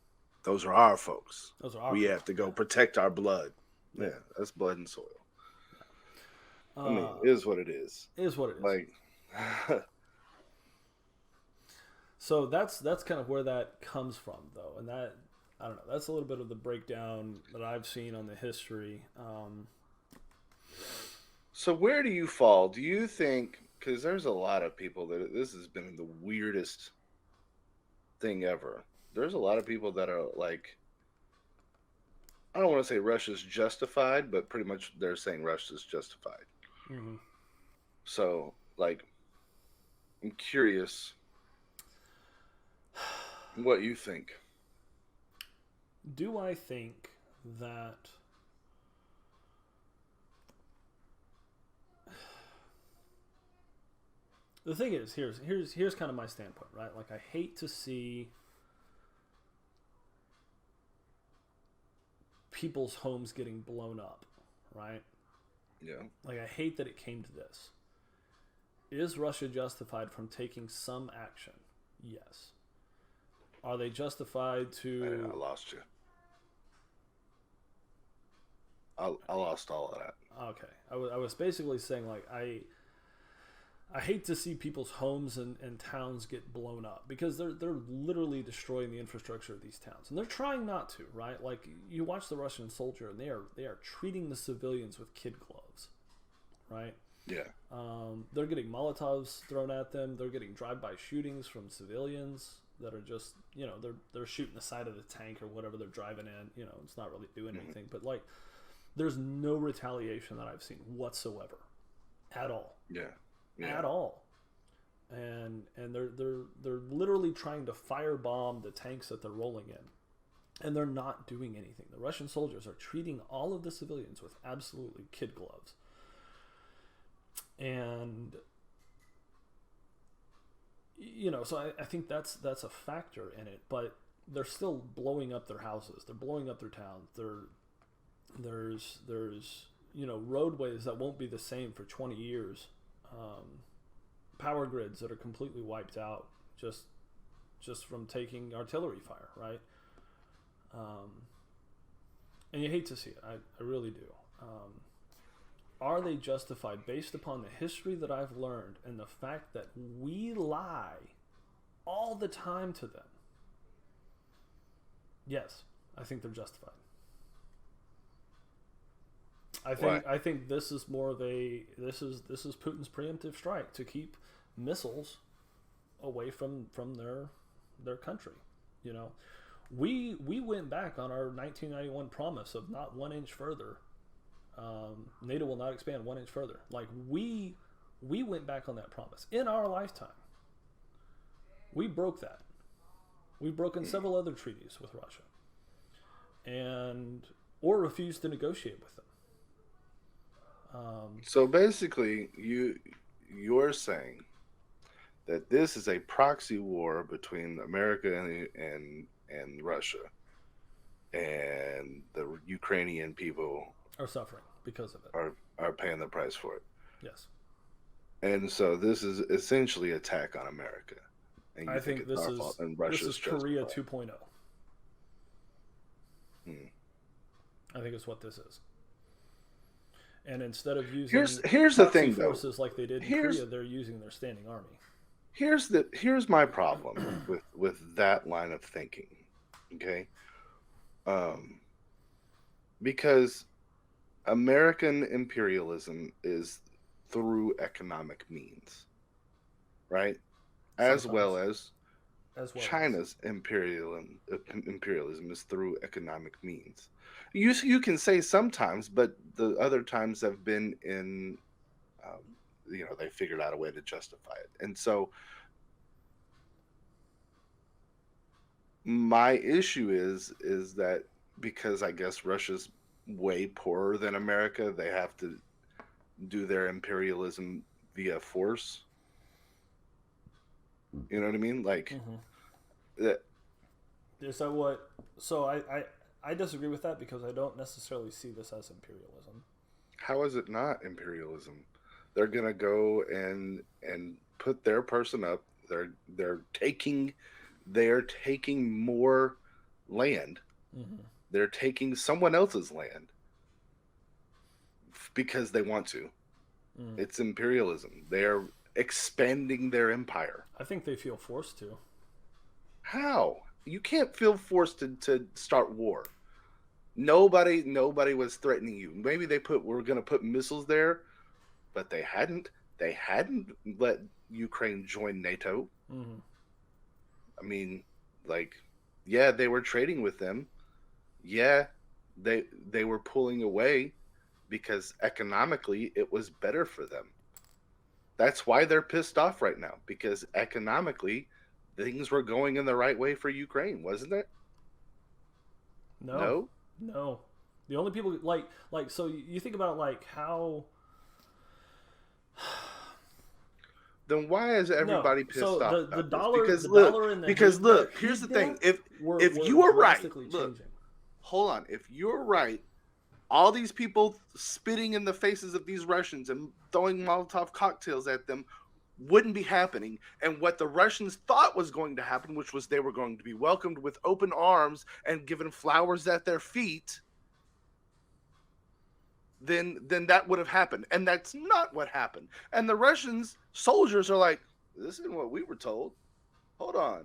Those are our folks. Those are our we people. have to go protect our blood. Yeah, that's blood and soil. I mean, Uh, it is what it is. is what it is. Like, So that's kind of where that comes from, though, and that I don't know. That's a little bit of the breakdown that I've seen on the history. so where do you fall? Do you think? Because there's a lot of people that this has been the weirdest thing ever. There's a lot of people that are like, I don't want to say Russia's justified, but pretty much they're saying Russia's justified. Mm-hmm. So, like, I'm curious what you think. Do I think that the thing is here's kind of my standpoint, right? Like I hate to see people's homes getting blown up, right? Yeah. Like I hate that it came to this. Is Russia justified from taking some action? Yes. Are they justified to? I lost you. I lost all of that. Okay, I was basically saying like I hate to see people's homes and towns get blown up because they're literally destroying the infrastructure of these towns, and they're trying not to, right? Like you watch the Russian soldier, and they are treating the civilians with kid gloves, right? Yeah. They're getting Molotovs thrown at them. They're getting drive-by shootings from civilians that are just, they're shooting the side of the tank or whatever they're driving in. It's not really doing anything. But, like, there's no retaliation that I've seen whatsoever at all. Yeah. At all. And they're literally trying to firebomb the tanks that they're rolling in. And they're not doing anything. The Russian soldiers are treating all of the civilians with absolutely kid gloves. And so I think that's a factor in it, but they're still blowing up their houses. They're blowing up their towns. There's roadways that won't be the same for 20 years. Power grids that are completely wiped out just from taking artillery fire, right? And you hate to see it. I really do. Are they justified based upon the history that I've learned and the fact that we lie all the time to them? Yes, I think they're justified. I think this is more of this is Putin's preemptive strike to keep missiles away from their country. We went back on our 1991 promise of not 1 inch further. NATO will not expand 1 inch further. Like we went back on that promise in our lifetime. We broke that. We've broken several other treaties with Russia, or refused to negotiate with them. So basically, you're saying that this is a proxy war between America and Russia, and the Ukrainian people are suffering because of it. Are paying the price for it. Yes. And so this is essentially attack on America. And I think this is Korea 2.0. I think it's what this is. And instead of using here's the thing forces though, like they did in Korea, they're using their standing army. Here's my problem with that line of thinking. Okay? Because American imperialism is through economic means, right? As well as China's imperialism is through economic means. You can say sometimes, but the other times have been in, they figured out a way to justify it. And so my issue is that because I guess Russia's way poorer than America, they have to do their imperialism via force. You know what I mean? Like that. Is that what? So I disagree with that because I don't necessarily see this as imperialism. How is it not imperialism? They're gonna go and put their person up. They're taking more land. They're taking someone else's land, because they want to. Mm. It's imperialism. They're expanding their empire. I think they feel forced to. How? You can't feel forced to start war. Nobody was threatening you. Maybe were going to put missiles there, but they hadn't. They hadn't let Ukraine join NATO. Mm-hmm. I mean, like, yeah, they were trading with them. Yeah, they were pulling away because economically it was better for them. That's why they're pissed off right now, because economically things were going in the right way for Ukraine, wasn't it? No. No. The only people like so you think about like how then why is everybody pissed so off? the about dollar this? dollar and the Because look, the here's the hryvnia thing. If were you were right, drastically look, changing. hold on. If you're right, all these people spitting in the faces of these Russians and throwing Molotov cocktails at them wouldn't be happening. And what the Russians thought was going to happen, which was they were going to be welcomed with open arms and given flowers at their feet, then that would have happened. And that's not what happened. And the Russians soldiers are like, this isn't what we were told. Hold on.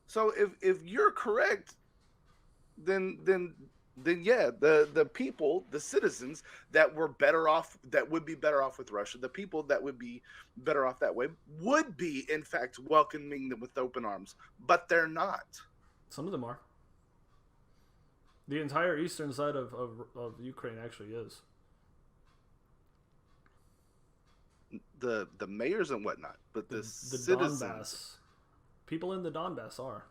So if you're correct, then yeah, the people, the citizens that were better off, that would be better off with Russia, the people that would be better off that way would be in fact welcoming them with open arms, but they're not. Some of them are. The entire eastern side of Ukraine actually is. The mayors and whatnot, but the citizens, Donbass, people in the Donbass are.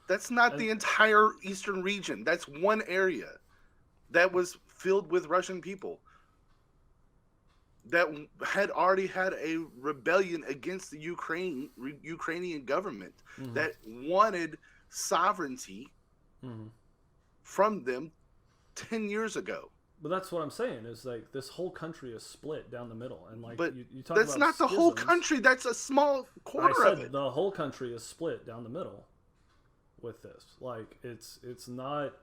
That's not the entire eastern region. That's one area that was filled with Russian people that had already had a rebellion against the Ukrainian government, Mm-hmm. that wanted sovereignty Mm-hmm. from them 10 years ago. But that's what I'm saying is like this whole country is split down the middle, and like But you talk that's about not the whole schisms. country. That's a small quarter I of said it. the whole country is split down the middle with this. Like it's not.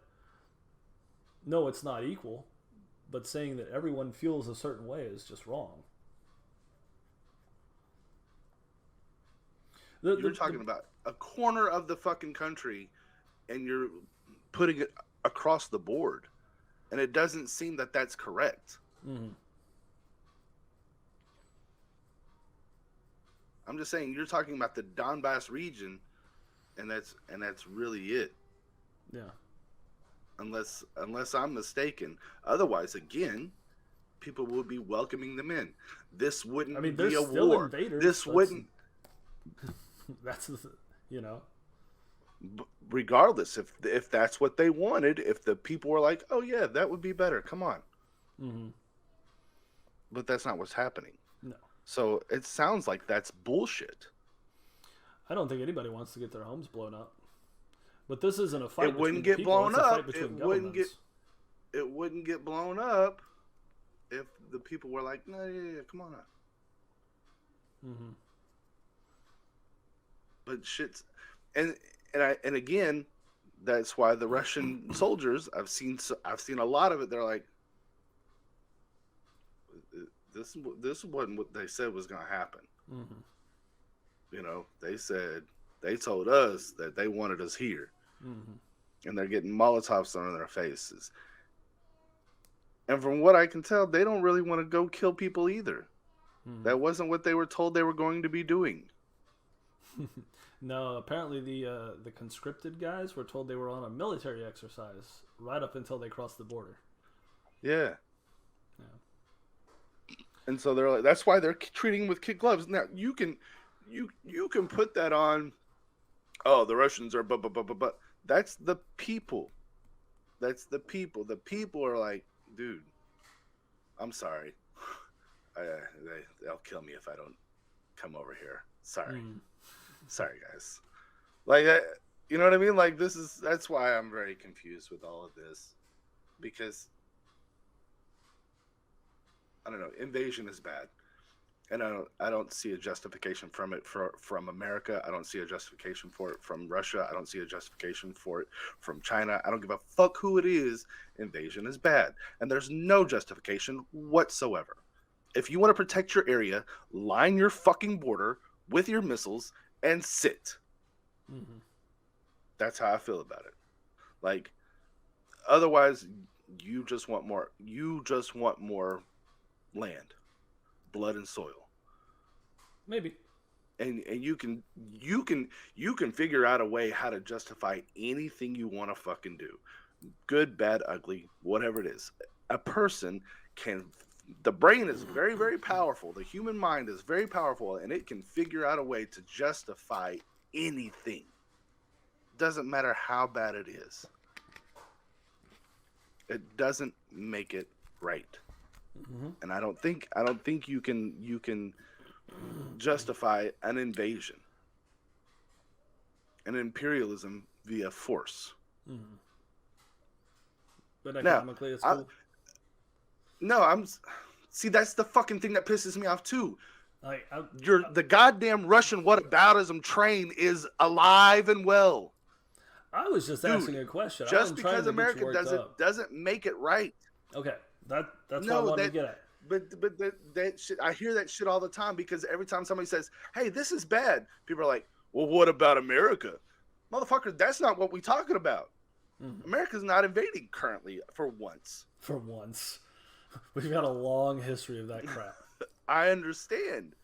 No, it's not equal. But saying that everyone feels a certain way is just wrong. You're talking about a corner of the fucking country, and you're putting it across the board, and it doesn't seem that that's correct. Mm-hmm. I'm just saying you're talking about the Donbass region, and that's really it. Yeah. Unless I'm mistaken. Otherwise, again, people would be welcoming them in. This wouldn't I mean, be there's a still war. invaders. This wouldn't. That's you know. Regardless, if that's what they wanted, if the people were like, "Oh yeah, that would be better," come on. Mm-hmm. But that's not what's happening. No. So it sounds like that's bullshit. I don't think anybody wants to get their homes blown up. But this isn't a fight. It wouldn't between get people, blown it's a fight up. between It wouldn't get. governments. It wouldn't get blown up if the people were like, "No, yeah, come on up." Mm-hmm. But shit's, and again, that's why the Russian soldiers, I've seen a lot of it. They're like, this wasn't what they said was going to happen. Mm-hmm. You know, they told us that they wanted us here, Mm-hmm. and they're getting Molotovs thrown in their faces. And from what I can tell, they don't really want to go kill people either. Mm-hmm. That wasn't what they were told they were going to be doing. No, apparently the conscripted guys were told they were on a military exercise right up until they crossed the border. Yeah. Yeah. And so they're like, that's why they're treating with kid gloves. Now you can put that on. Oh, the Russians are but that's the people. That's the people. The people are like, dude, I'm sorry. They'll kill me if I don't come over here. Sorry. Mm. Sorry, guys. Like, you know what I mean? Like, that's why I'm very confused with all of this. Because, I don't know, invasion is bad. and I don't see a justification from it from America. I don't see a justification for it from Russia. I don't see a justification for it from China. I don't give a fuck who it is. Invasion is bad, and there's no justification whatsoever. If you want to protect your area, line your fucking border with your missiles and sit. Mm-hmm. That's how I feel about it. Like, otherwise, you just want more. You just want more land, blood and soil. Maybe. And you can figure out a way how to justify anything you want to fucking do. Good, bad, ugly, whatever it is. A person can, the brain is very, very powerful. The human mind is very powerful, and it can figure out a way to justify anything. Doesn't matter how bad it is. It doesn't make it right. Mm-hmm. And I don't think you can justify an invasion, an imperialism via force. Mm-hmm. But economically, it's cool. See, that's the fucking thing that pisses me off too. The goddamn Russian whataboutism train is alive and well. I was just asking a question. Just because America doesn't make it right. Okay, that's what I wanted to get at. But that shit, I hear that shit all the time, because every time somebody says, "Hey, this is bad," people are like, "Well, what about America?" Motherfucker, that's not what we're talking about. Mm-hmm. America's not invading currently for once. For once. We've got a long history of that crap. I understand.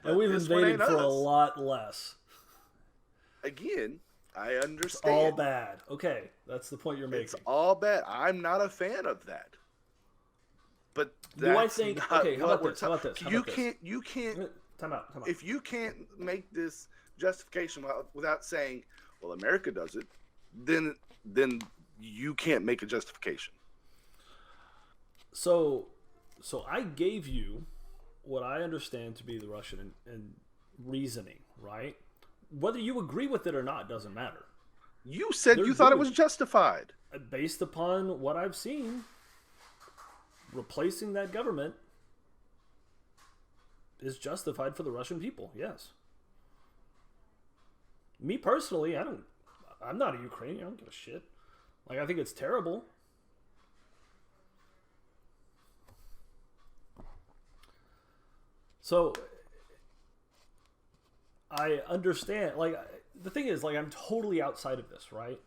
And we've invaded for a lot less. Again, I understand. It's all bad. Okay, that's the point you're making. It's all bad. I'm not a fan of that. But do I think? Okay, how about this? You can't. Time out. If you can't make this justification without saying, "Well, America does it," then you can't make a justification. So I gave you what I understand to be the Russian and reasoning, right? Whether you agree with it or not doesn't matter. You said you thought it was justified. Based upon what I've seen, replacing that government is justified for the Russian people, yes. Me personally, I'm not a Ukrainian. I don't give a shit. Like, I think it's terrible. So, I understand, like, the thing is, like, I'm totally outside of this, right?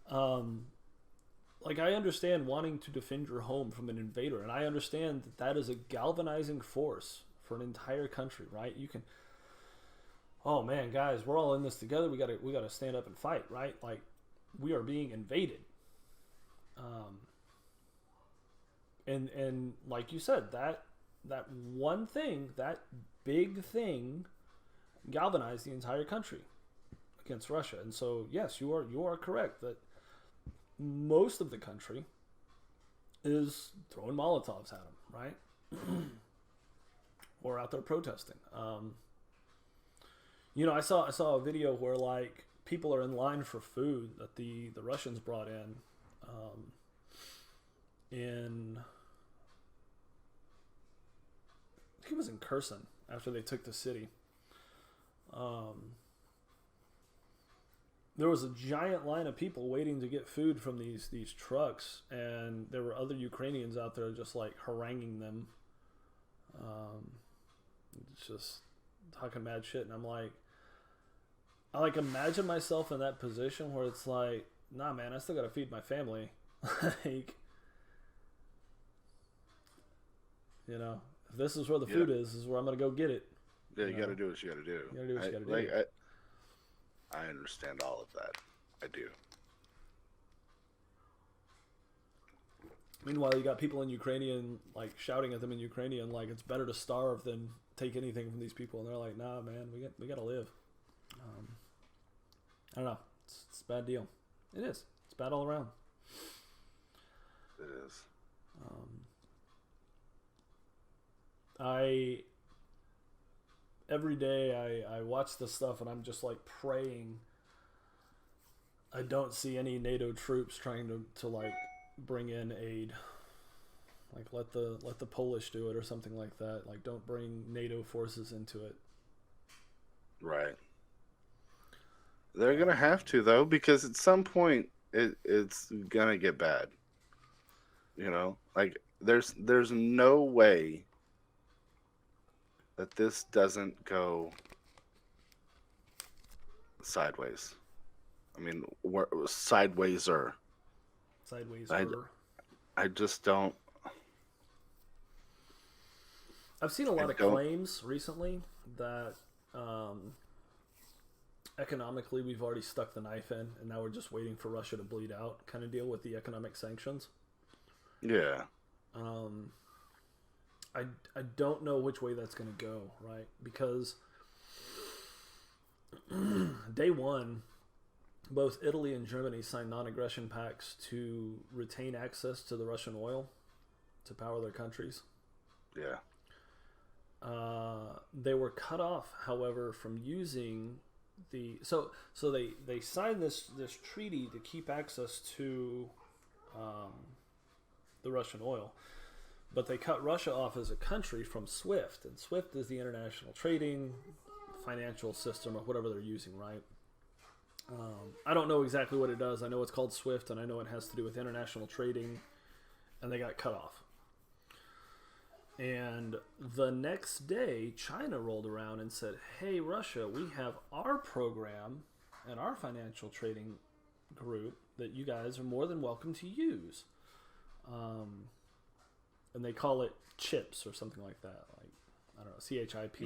Like, I understand wanting to defend your home from an invader, and I understand that is a galvanizing force for an entire country, right? You can, oh man, guys, we're all in this together. We gotta stand up and fight, right? Like, we are being invaded. And like you said, that one thing, that big thing, galvanized the entire country against Russia. And so, yes, you are correct that most of the country is throwing Molotovs at them, right? Or out there protesting. I saw a video where, like, people are in line for food that the Russians brought in I think it was in Kherson after they took the city. There was a giant line of people waiting to get food from these trucks, and there were other Ukrainians out there just like haranguing them, just talking mad shit. And I like imagine myself in that position where it's like, nah, man, I still gotta feed my family. Like, if this is where the food is, this is where I'm gonna go get it. Yeah, you gotta do what you gotta do. You gotta do what you gotta do. I understand all of that. I do. Meanwhile, you got people in Ukrainian, like, shouting at them in Ukrainian, like, it's better to starve than take anything from these people. And they're like, nah, man, we gotta live. I don't know. It's a bad deal. It is. It's bad all around. It is. Every day I watch this stuff and I'm just like praying I don't see any NATO troops trying to like bring in aid. Like let the Polish do it or something like that. Like don't bring NATO forces into it. Right. They're gonna have to though, because at some point it's gonna get bad. Like there's no way that this doesn't go sideways. I mean, sidewayser. Sideways. I just don't. I've seen a lot of claims recently that economically we've already stuck the knife in, and now we're just waiting for Russia to bleed out, kind of deal with the economic sanctions. Yeah. I don't know which way that's going to go, right? Because day one, both Italy and Germany signed non-aggression pacts to retain access to the Russian oil to power their countries. Yeah. They were cut off, however, from using so they signed this treaty to keep access to the Russian oil, but they cut Russia off as a country from SWIFT, and SWIFT is the international trading financial system or whatever they're using, right? I don't know exactly what it does. I know it's called SWIFT, and I know it has to do with international trading, and they got cut off. And the next day, China rolled around and said, hey, Russia, we have our program and our financial trading group that you guys are more than welcome to use. And they call it CHIPS or something like that. Like, I don't know, CHIPS.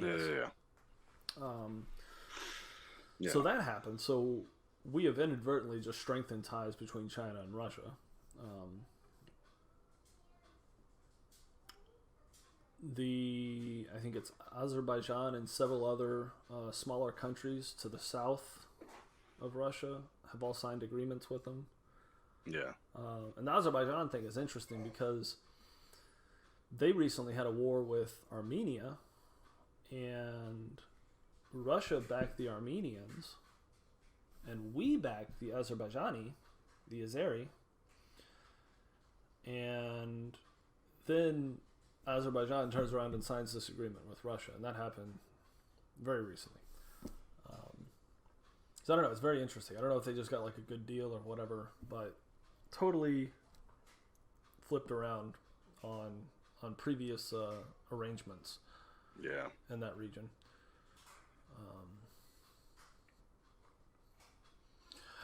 Yeah. So that happened. So we have inadvertently just strengthened ties between China and Russia. I think it's Azerbaijan and several other smaller countries to the south of Russia have all signed agreements with them. Yeah. And the Azerbaijan thing is interesting because they recently had a war with Armenia, and Russia backed the Armenians, and we backed the Azerbaijani, the Azeri, and then Azerbaijan turns around and signs this agreement with Russia, and that happened very recently. So I don't know, it's very interesting. I don't know if they just got like a good deal or whatever, but totally flipped around on previous arrangements. Yeah. In that region.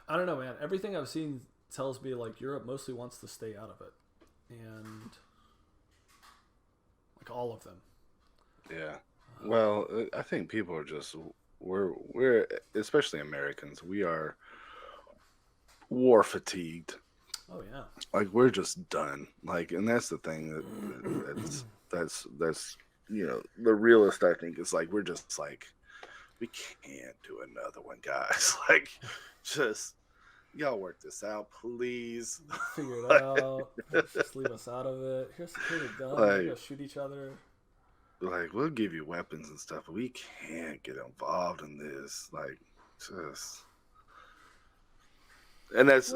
I don't know, man. Everything I've seen tells me like Europe mostly wants to stay out of it, and like all of them. Yeah. Well, I think people are just we're especially Americans. We are war fatigued. Oh yeah. Like we're just done. Like, and that's the thing that's the realist. I think is like we're just like we can't do another one, guys. Like, just y'all work this out, please. Figure it out. Just leave us out of it. Here's a gun. We're gonna shoot each other. Like, we'll give you weapons and stuff, but we can't get involved in this. Like, just. And that's,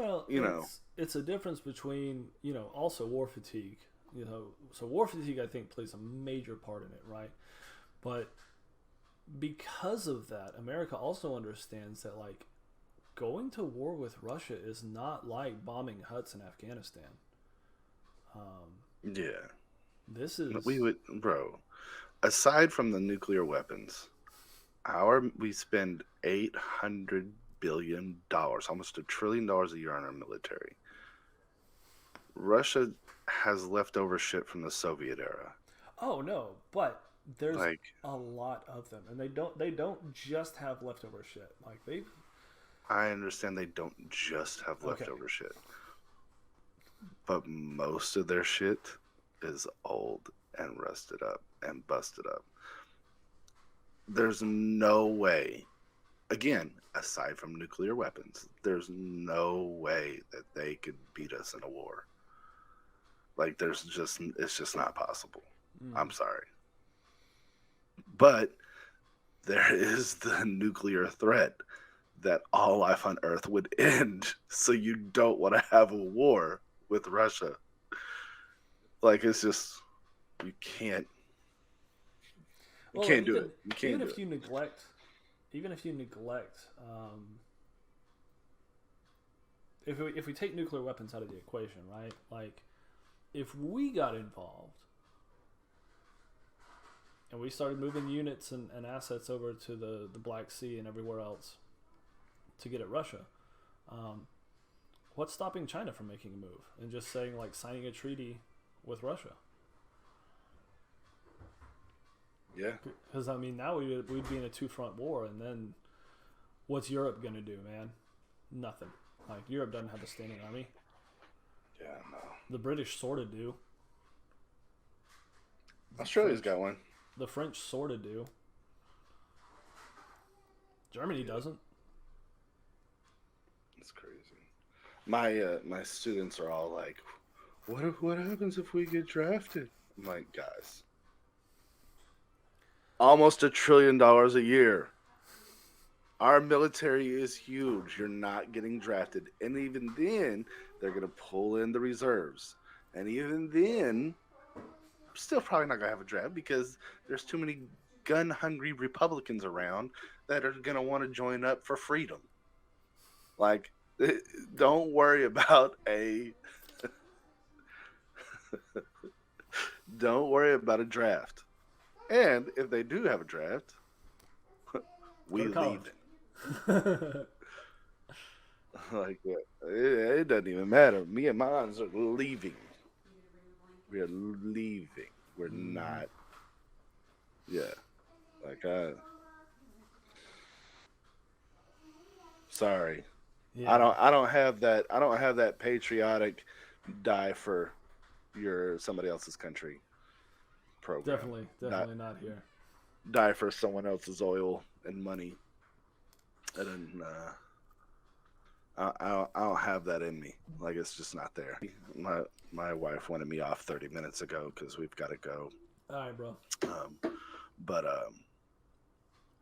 it's a difference between, also war fatigue. So war fatigue, I think, plays a major part in it, right? But because of that, America also understands that, like, going to war with Russia is not like bombing huts in Afghanistan. Yeah. This is... Bro, aside from the nuclear weapons, we spend $800 billion, almost $1 trillion a year on our military. Russia has leftover shit from the Soviet era. Oh no, but there's a lot of them, and they don't just have leftover shit. Like I understand they don't just have leftover shit, but most of their shit is old and rusted up and busted up. There's no way, again, aside from nuclear weapons, there's no way that they could beat us in a war. Like, it's just not possible. I'm sorry. But there is the nuclear threat that all life on Earth would end. So you don't want to have a war with Russia. Like it's just you can't. You Well, can't do it. You even can't do if it. you neglect, even if you neglect, if we take nuclear weapons out of the equation, right? Like, if we got involved and we started moving units and assets over to the Black Sea and everywhere else to get at Russia, what's stopping China from making a move and just saying, like, signing a treaty with Russia? Yeah. Because, I mean, now we'd be in a two-front war, and then what's Europe going to do, man? Nothing. Like, Europe doesn't have a standing army. Yeah, no. The British sort of do. Australia's got one. The French sort of do. Germany doesn't. It's crazy. My students are all like, what happens if we get drafted? I'm like, guys, almost $1 trillion a year. Our military is huge. You're not getting drafted. And even then, they're going to pull in the reserves. And even then, still probably not going to have a draft because there's too many gun-hungry Republicans around that are going to want to join up for freedom. Like, don't worry about a... don't worry about a draft. And if they do have a draft, we leave them. Like it doesn't even matter. Me and mine are leaving. We are leaving. We're not. Yeah. Like sorry. Yeah. I don't have that patriotic die for somebody else's country program. Definitely not here. Die for someone else's oil and money. And I don't have that in me. Like it's just not there. My wife wanted me off 30 minutes ago because we've got to go. All right, bro.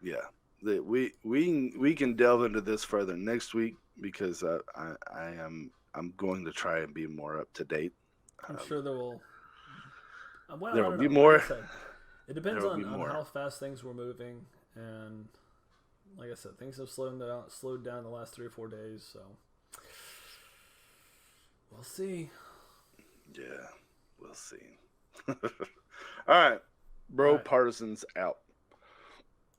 Yeah, we can delve into this further next week because I'm going to try and be more up to date. I'm sure there will. Well, there will be more. Like it depends on how fast things were moving, and like I said, things have slowed down the last 3 or 4 days. So we'll see. Yeah, we'll see. All right, BroPartisans out.